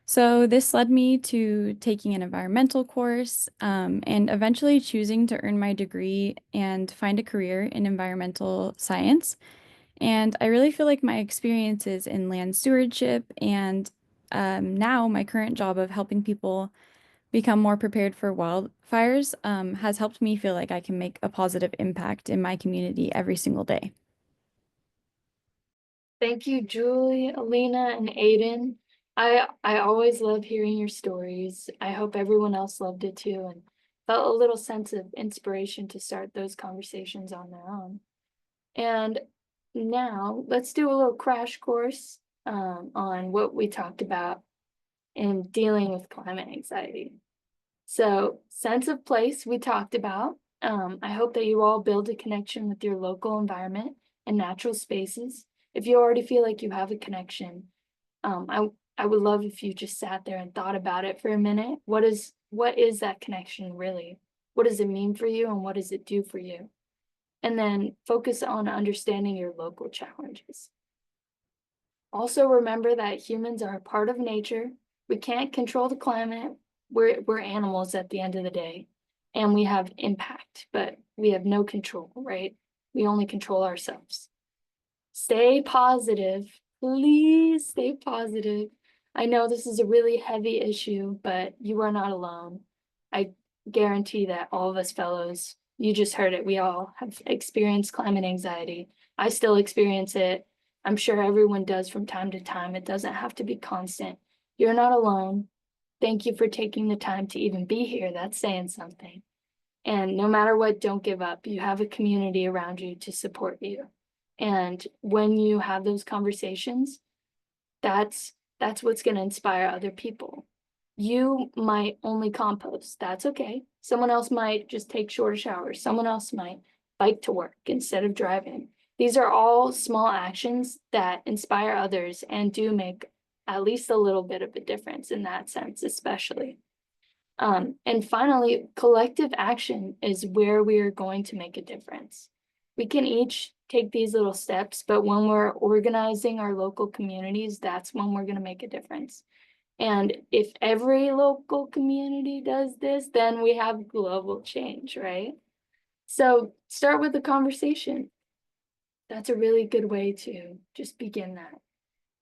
So this led me to taking an environmental course and eventually choosing to earn my degree and find a career in environmental science. And I really feel like my experiences in land stewardship and now my current job of helping people become more prepared for wildfires has helped me feel like I can make a positive impact in my community every single day. Thank you, Julie, Alena, and Aidan. I always love hearing your stories. I hope everyone else loved it too and felt a little sense of inspiration to start those conversations on their own. And now let's do a little crash course on what we talked about in dealing with climate anxiety. So, sense of place we talked about. I hope that you all build a connection with your local environment and natural spaces. If you already feel like you have a connection, I would love if you just sat there and thought about it for a minute. What is that connection really? What does it mean for you and what does it do for you? And then focus on understanding your local challenges. Also remember that humans are a part of nature. We can't control the climate. We're animals at the end of the day, and we have impact, but we have no control, right? We only control ourselves. Stay positive. Please stay positive. I know this is a really heavy issue, but you are not alone. I guarantee that all of us fellows, you just heard it, we all have experienced climate anxiety. I still experience it. I'm sure everyone does from time to time. It doesn't have to be constant. You're not alone. Thank you for taking the time to even be here. That's saying something. And no matter what, don't give up. You have a community around you to support you. And when you have those conversations, that's what's going to inspire other people. You might only compost. That's okay. Someone else might just take shorter showers. Someone else might bike to work instead of driving. These are all small actions that inspire others and do make at least a little bit of a difference in that sense, especially. And finally, collective action is where we are going to make a difference. We can each take these little steps, but when we're organizing our local communities, that's when we're going to make a difference. And if every local community does this, then we have global change, right? So start with a conversation. That's a really good way to just begin that.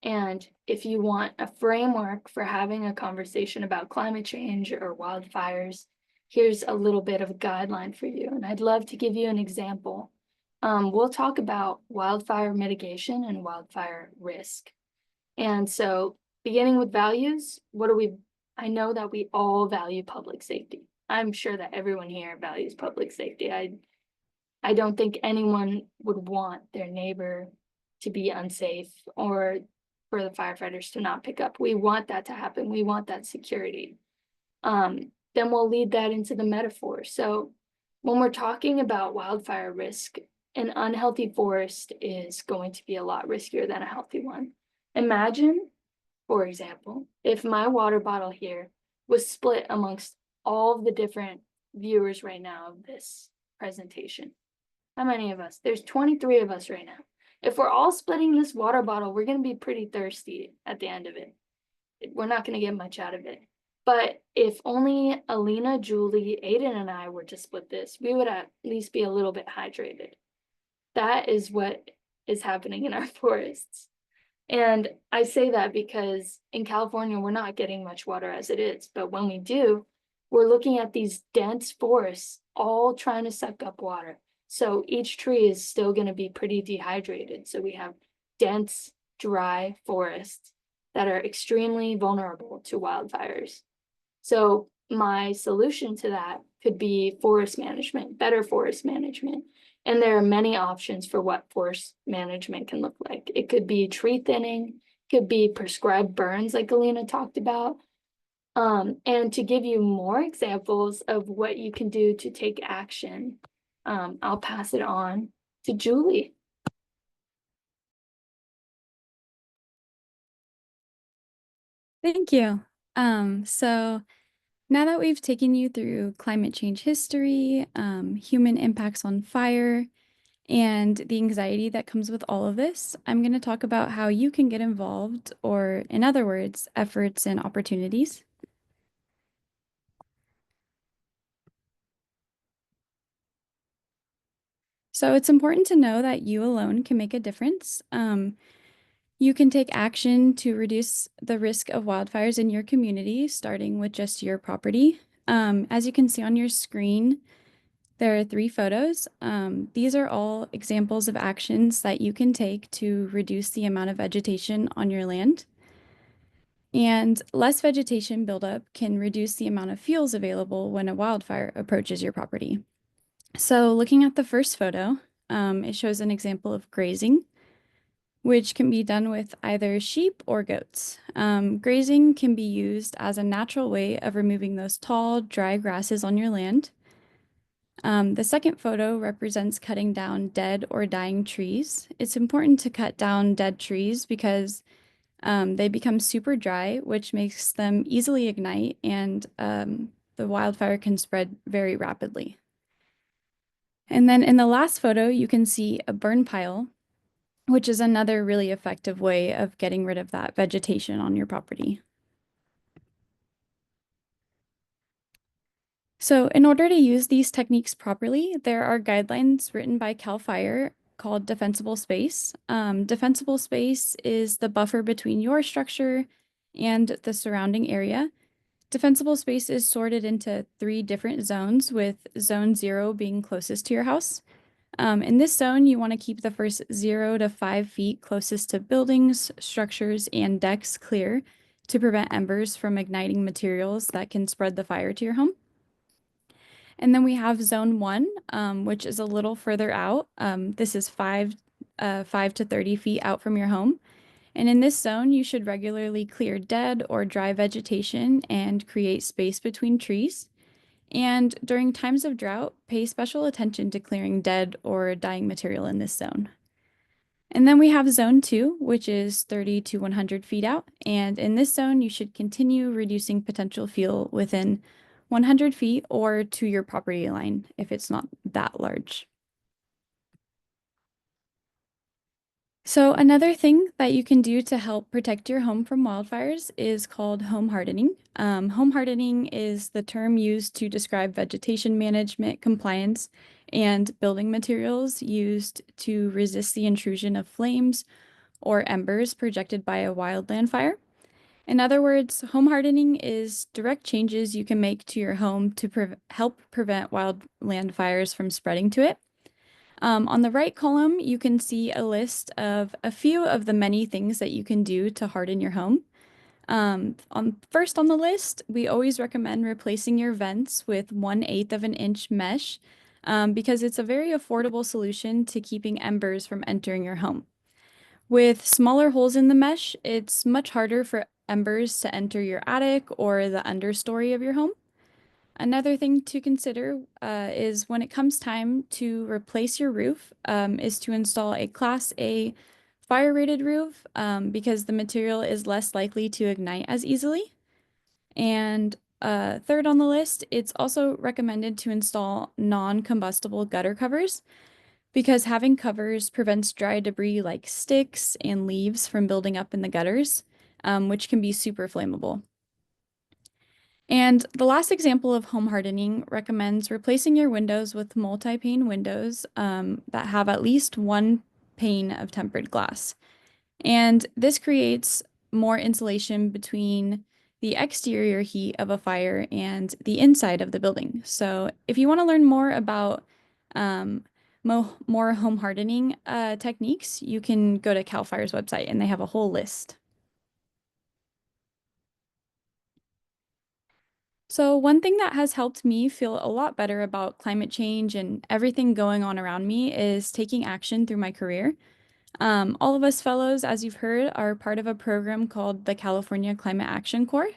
And if you want a framework for having a conversation about climate change or wildfires, here's a little bit of a guideline for you. And I'd love to give you an example. We'll talk about wildfire mitigation and wildfire risk. And so beginning with values, I know that we all value public safety. I'm sure that everyone here values public safety. I don't think anyone would want their neighbor to be unsafe or for the firefighters to not pick up. We want that to happen. We want that security. Then we'll lead that into the metaphor. So when we're talking about wildfire risk, an unhealthy forest is going to be a lot riskier than a healthy one. Imagine, for example, if my water bottle here was split amongst all of the different viewers right now of this presentation. How many of us? There's 23 of us right now. If we're all splitting this water bottle, we're going to be pretty thirsty at the end of it. We're not going to get much out of it. But if only Alena, Julie, Aidan, and I were to split this, we would at least be a little bit hydrated. That is what is happening in our forests. And I say that because in California, we're not getting much water as it is. But when we do, we're looking at these dense forests all trying to suck up water. So each tree is still going to be pretty dehydrated. So we have dense, dry forests that are extremely vulnerable to wildfires. So my solution to that could be forest management, better forest management. And there are many options for what forest management can look like. It could be tree thinning, could be prescribed burns like Alena talked about. And to give you more examples of what you can do to take action, I'll pass it on to Julie. Thank you. So now that we've taken you through climate change history, human impacts on fire, and the anxiety that comes with all of this, I'm going to talk about how you can get involved, or in other words, efforts and opportunities. So it's important to know that you alone can make a difference. You can take action to reduce the risk of wildfires in your community, starting with just your property. As you can see on your screen, there are 3 photos. These are all examples of actions that you can take to reduce the amount of vegetation on your land. And less vegetation buildup can reduce the amount of fuels available when a wildfire approaches your property. So looking at the first photo, it shows an example of grazing, which can be done with either sheep or goats. Grazing can be used as a natural way of removing those tall, dry grasses on your land. The second photo represents cutting down dead or dying trees. It's important to cut down dead trees because they become super dry, which makes them easily ignite, and the wildfire can spread very rapidly. And then in the last photo, you can see a burn pile, which is another really effective way of getting rid of that vegetation on your property. So in order to use these techniques properly, there are guidelines written by CAL FIRE called defensible space. Defensible space is the buffer between your structure and the surrounding area. Defensible space is sorted into 3 different zones, with zone 0 being closest to your house. In this zone, you want to keep the first 0 to 5 feet closest to buildings, structures, and decks clear to prevent embers from igniting materials that can spread the fire to your home. And then we have zone 1, which is a little further out. This is 5 to 30 feet out from your home. And in this zone, you should regularly clear dead or dry vegetation and create space between trees. And during times of drought, pay special attention to clearing dead or dying material in this zone. And then we have zone 2, which is 30 to 100 feet out. And in this zone, you should continue reducing potential fuel within 100 feet or to your property line if it's not that large. So another thing that you can do to help protect your home from wildfires is called home hardening. Home hardening is the term used to describe vegetation management, compliance, and building materials used to resist the intrusion of flames or embers projected by a wildland fire. In other words, home hardening is direct changes you can make to your home to help prevent wildland fires from spreading to it. On the right column, you can see a list of a few of the many things that you can do to harden your home. First on the list, we always recommend replacing your vents with 1/8 of an inch mesh because it's a very affordable solution to keeping embers from entering your home. With smaller holes in the mesh, it's much harder for embers to enter your attic or the understory of your home. Another thing to consider is when it comes time to replace your roof, is to install a Class A fire-rated roof because the material is less likely to ignite as easily. And third on the list, it's also recommended to install non-combustible gutter covers because having covers prevents dry debris like sticks and leaves from building up in the gutters, which can be super flammable. And the last example of home hardening recommends replacing your windows with multi-pane windows that have at least 1 pane of tempered glass. And this creates more insulation between the exterior heat of a fire and the inside of the building. So if you want to learn more about more home hardening techniques, you can go to CAL FIRE's website and they have a whole list. So one thing that has helped me feel a lot better about climate change and everything going on around me is taking action through my career. All of us fellows, as you've heard, are part of a program called the California Climate Action Corps.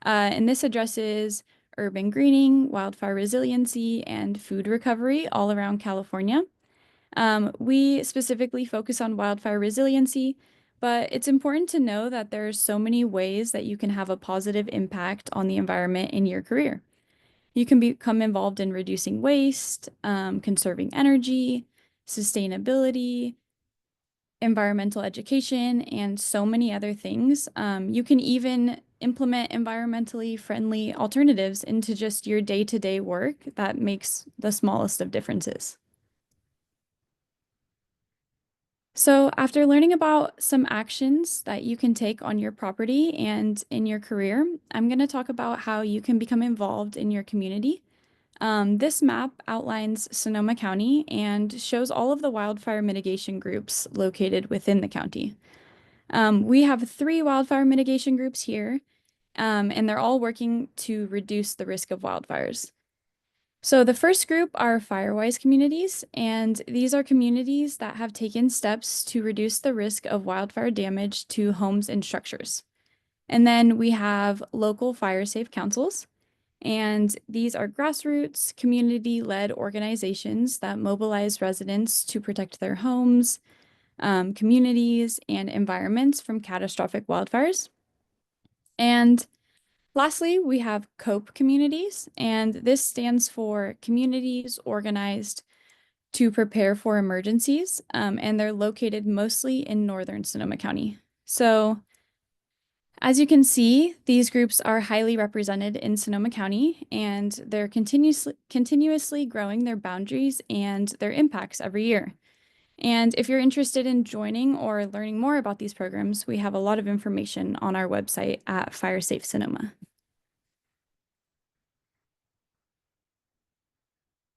And this addresses urban greening, wildfire resiliency, and food recovery all around California. We specifically focus on wildfire resiliency, but it's important to know that there are so many ways that you can have a positive impact on the environment in your career. You can become involved in reducing waste, conserving energy, sustainability, environmental education, and so many other things. You can even implement environmentally friendly alternatives into just your day-to-day work that makes the smallest of differences. So after learning about some actions that you can take on your property and in your career, I'm going to talk about how you can become involved in your community. This map outlines Sonoma County and shows all of the wildfire mitigation groups located within the county. We have 3 wildfire mitigation groups here, and they're all working to reduce the risk of wildfires. So the first group are Firewise communities, and these are communities that have taken steps to reduce the risk of wildfire damage to homes and structures. And then we have local fire safe councils, and these are grassroots, community-led organizations that mobilize residents to protect their homes, communities, and environments from catastrophic wildfires. And lastly, we have COPE communities, and this stands for Communities Organized to Prepare for Emergencies, and they're located mostly in northern Sonoma County. So as you can see, these groups are highly represented in Sonoma County, and they're continuously growing their boundaries and their impacts every year. And if you're interested in joining or learning more about these programs, we have a lot of information on our website at Fire Safe Sonoma.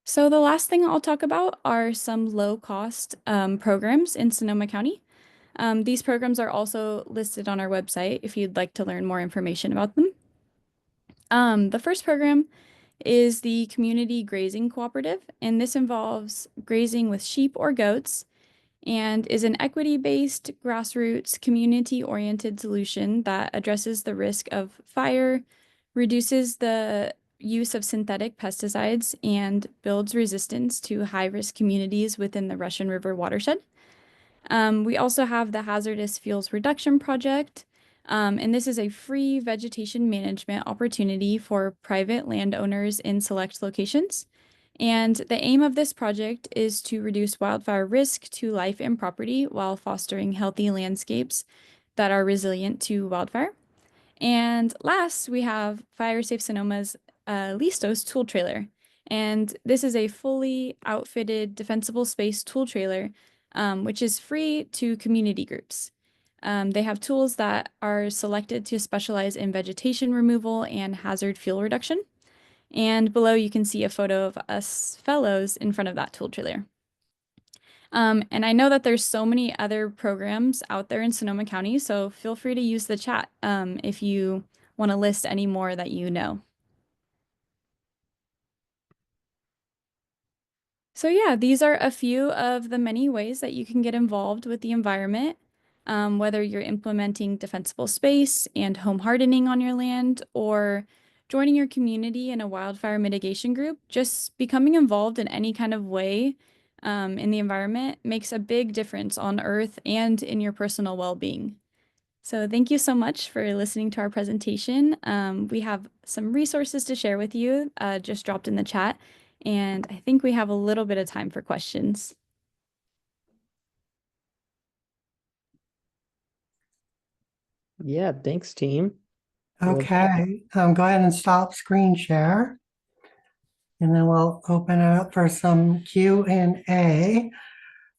So the last thing I'll talk about are some low-cost programs in Sonoma County. These programs are also listed on our website if you'd like to learn more information about them. The first program is the Community Grazing Cooperative, and this involves grazing with sheep or goats and is an equity-based, grassroots, community-oriented solution that addresses the risk of fire, reduces the use of synthetic pesticides, and builds resistance to high-risk communities within the Russian River watershed. We also have the Hazardous Fuels Reduction Project, and this is a free vegetation management opportunity for private landowners in select locations. And the aim of this project is to reduce wildfire risk to life and property while fostering healthy landscapes that are resilient to wildfire. And last, we have Fire Safe Sonoma's Listos tool trailer. And this is a fully outfitted defensible space tool trailer, which is free to community groups. They have tools that are selected to specialize in vegetation removal and hazard fuel reduction. And below you can see a photo of us fellows in front of that tool trailer. And I know that there's so many other programs out there in Sonoma County, so feel free to use the chat if you want to list any more that you know. So yeah, these are a few of the many ways that you can get involved with the environment, whether you're implementing defensible space and home hardening on your land, or joining your community in a wildfire mitigation group. Just becoming involved in any kind of way in the environment makes a big difference on Earth and in your personal well-being. So thank you so much for listening to our presentation. We have some resources to share with you just dropped in the chat, and I think we have a little bit of time for questions. Yeah, thanks, team. Okay, go ahead and stop screen share. And then we'll open it up for some Q&A.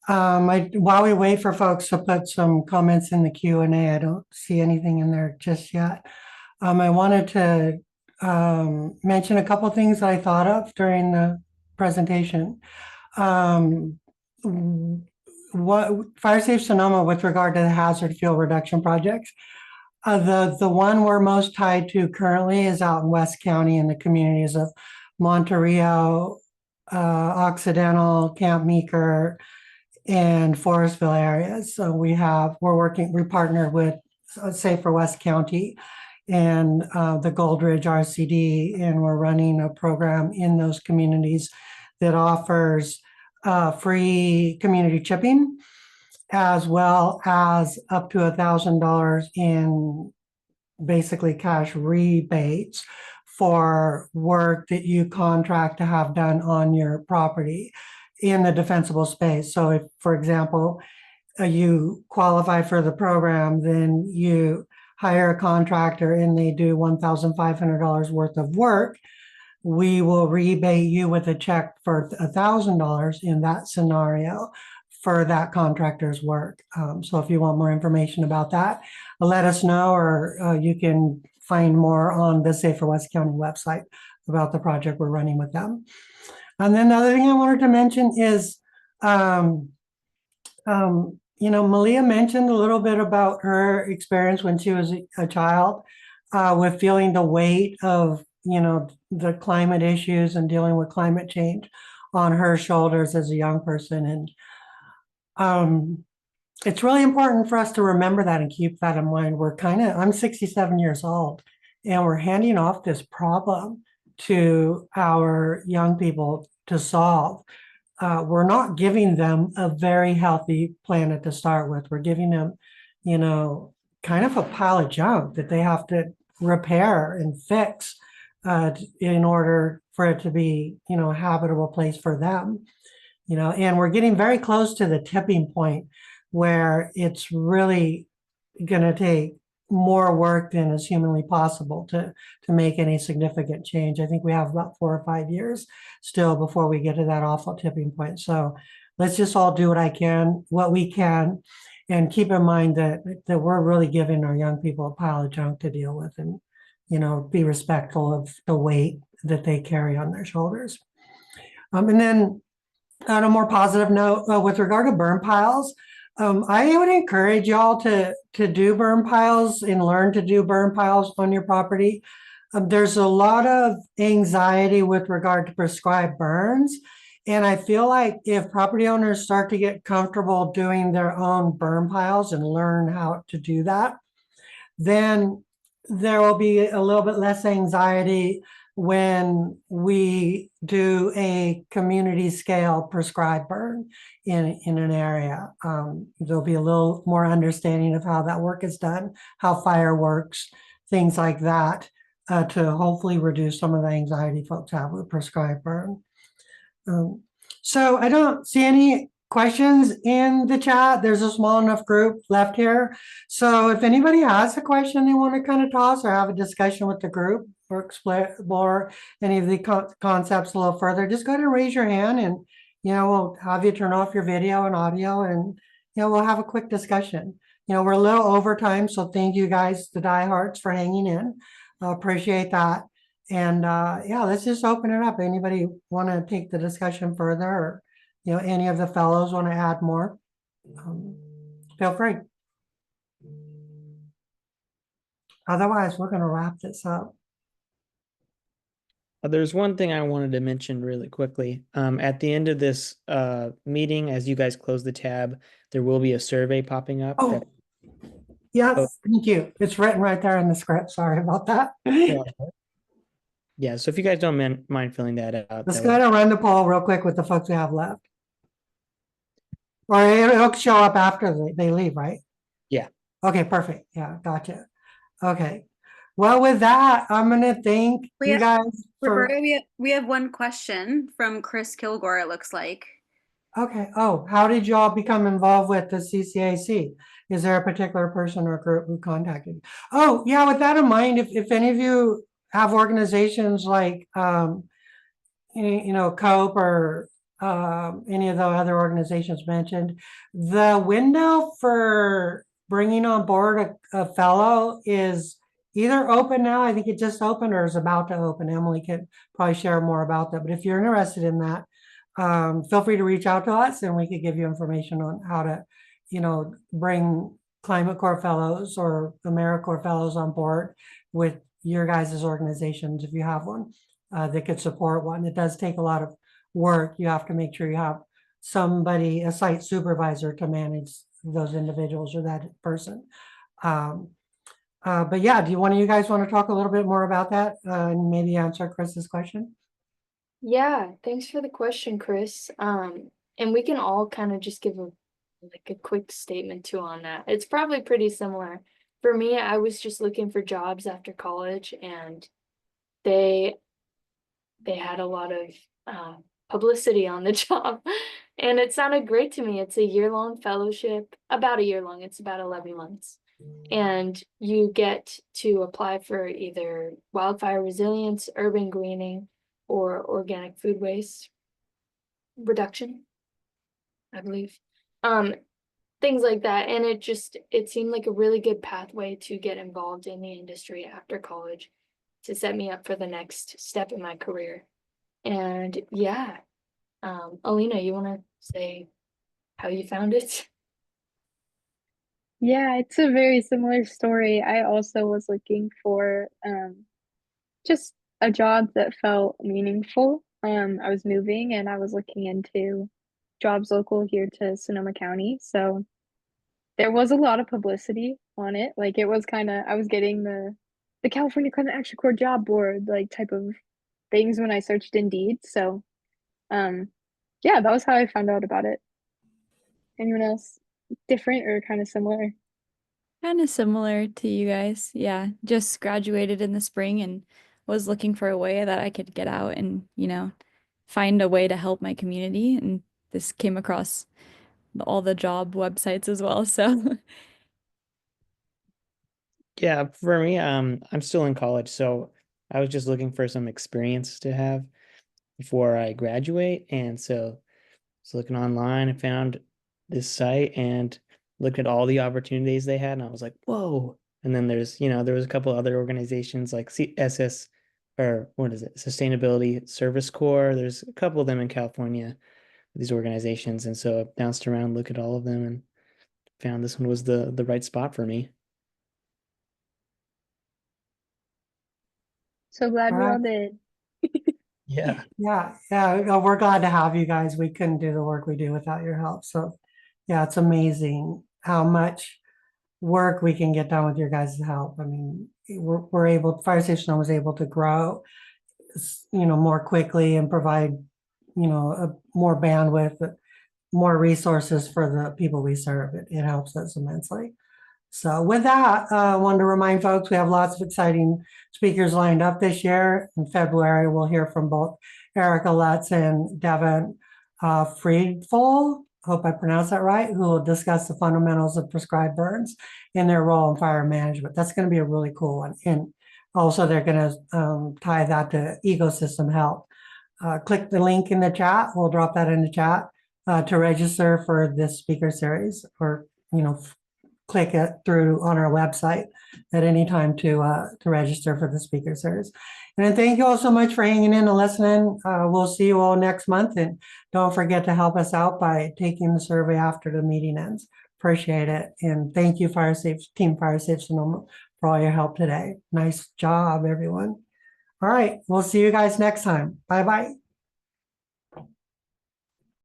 While we wait for folks to put some comments in the Q&A, I don't see anything in there just yet. I wanted to mention a couple things I thought of during the presentation. What Fire Safe Sonoma with regard to the hazard fuel reduction projects. The one we're most tied to currently is out in West County in the communities of Monterey, Occidental, Camp Meeker, and Forestville areas. So we partnered with Safer West County and the Goldridge RCD, and we're running a program in those communities that offers free community chipping, as well as up to $1,000 in basically cash rebates for work that you contract to have done on your property. in the defensible space. So if, for example, you qualify for the program, then you hire a contractor and they do $1,500 worth of work, we will rebate you with a check for $1,000 in that scenario for that contractor's work. So if you want more information about that, let us know, or you can find more on the Safer West County website about the project we're running with them. And then the other thing I wanted to mention is, Melia mentioned a little bit about her experience when she was a child with feeling the weight of, the climate issues and dealing with climate change on her shoulders as a young person. And it's really important for us to remember that and keep that in mind. I'm 67 years old, and we're handing off this problem to our young people to solve. We're not giving them a very healthy planet to start with. We're giving them, kind of a pile of junk that they have to repair and fix in order for it to be, a habitable place for them. And we're getting very close to the tipping point where it's really going to take more work than is humanly possible to make any significant change. I think we have about 4 or 5 years still before we get to that awful tipping point. So let's just all do what we can, and keep in mind that we're really giving our young people a pile of junk to deal with, and, be respectful of the weight that they carry on their shoulders. And then on a more positive note, with regard to burn piles, I would encourage y'all to do burn piles and learn to do burn piles on your property. There's a lot of anxiety with regard to prescribed burns. And I feel like if property owners start to get comfortable doing their own burn piles and learn how to do that, then there will be a little bit less anxiety when we do a community scale prescribed burn in an area. There'll be a little more understanding of how that work is done, how fire works, things like that, to hopefully reduce some of the anxiety folks have with prescribed burn. So I don't see any questions in the chat. There's a small enough group left here. So if anybody has a question they want to kind of toss, or have a discussion with the group, or explore any of the concepts a little further, just go ahead and raise your hand, and we'll have you turn off your video and audio, and we'll have a quick discussion. We're a little over time, so thank you guys, the diehards, for hanging in. Appreciate that. And yeah, let's just open it up. Anybody want to take the discussion further, or any of the fellows want to add more? Feel free. Otherwise, we're going to wrap this up. There's one thing I wanted to mention really quickly. At the end of this meeting, as you guys close the tab, there will be a survey popping up. Oh, yes, thank you. It's written right there in the script. Sorry about that. Yeah, so if you guys don't mind filling that out. Let's go ahead and run the poll real quick with the folks we have left. Or it'll show up after they leave, right? Yeah. Okay, perfect. Yeah, gotcha. Okay. Well, with that, I'm going to thank you guys. Roberta, we have one question from Chris Kilgore, it looks like. Okay. Oh, how did you all become involved with the CCAC? Is there a particular person or group who contacted you? Oh, yeah, with that in mind, if any of you have organizations like, COPE or any of the other organizations mentioned, the window for bringing on board a fellow is either open now, I think it just opened, or is about to open. Emily can probably share more about that. But if you're interested in that, feel free to reach out to us, and we could give you information on how to, bring Climate Corps fellows or AmeriCorps fellows on board with your guys' organizations, if you have one, that could support one. It does take a lot of work. You have to make sure you have somebody, a site supervisor, to manage those individuals or that person. But yeah, do one of you guys want to talk a little bit more about that and maybe answer Chris's question? Yeah, thanks for the question, Chris. And we can all kind of just give a quick statement too on that. It's probably pretty similar. For me, I was just looking for jobs after college, and they had a lot of publicity on the job. And it sounded great to me. It's a year-long fellowship, about a year long. It's about 11 months. And you get to apply for either wildfire resilience, urban greening, or organic food waste reduction, I believe. Things like that. And it seemed like a really good pathway to get involved in the industry after college to set me up for the next step in my career. And yeah, Alena, you want to say how you found it? Yeah, it's a very similar story. I also was looking for just a job that felt meaningful. I was moving and I was looking into jobs local here to Sonoma County. So there was a lot of publicity on it. Like it was kind of, I was getting the California Climate Action Corps job board like type of things when I searched Indeed. So yeah, that was how I found out about it. Anyone else different or kind of similar? Kind of similar to you guys. Yeah, just graduated in the spring and was looking for a way that I could get out and, find a way to help my community. And this came across all the job websites as well. So Yeah, for me, I'm still in college, so I was just looking for some experience to have before I graduate. And so looking online and found this site and looked at all the opportunities they had, and I was like, whoa. And then there was a couple other organizations like CSS, or what is it? Sustainability Service Corps. There's a couple of them in California, these organizations. And so I bounced around, looked at all of them, and found this one was the right spot for me. So glad All we all right. did. Yeah. Yeah. We're glad to have you guys. We couldn't do the work we do without your help. So yeah, it's amazing how much work we can get done with your guys' help. I mean, we're able, Fire Safe Sonoma was able to grow, more quickly and provide, more bandwidth, more resources for the people we serve. It helps us immensely. So with that, I wanted to remind folks we have lots of exciting speakers lined up this year. In February, we'll hear from both Erica Lutz and Devin Friedful, hope I pronounced that right, who will discuss the fundamentals of prescribed burns and their role in fire management. That's going to be a really cool one. And also they're going to tie that to ecosystem health. Click the link in the chat. We'll drop that in the chat to register for this speaker series, or, click it through on our website at any time to register for the speaker series. And then thank you all so much for hanging in and listening. We'll see you all next month. And don't forget to help us out by taking the survey after the meeting ends. Appreciate it. And thank you, Team Fire Safe Sonoma, for all your help today. Nice job, everyone. All right, we'll see you guys next time. Bye-bye.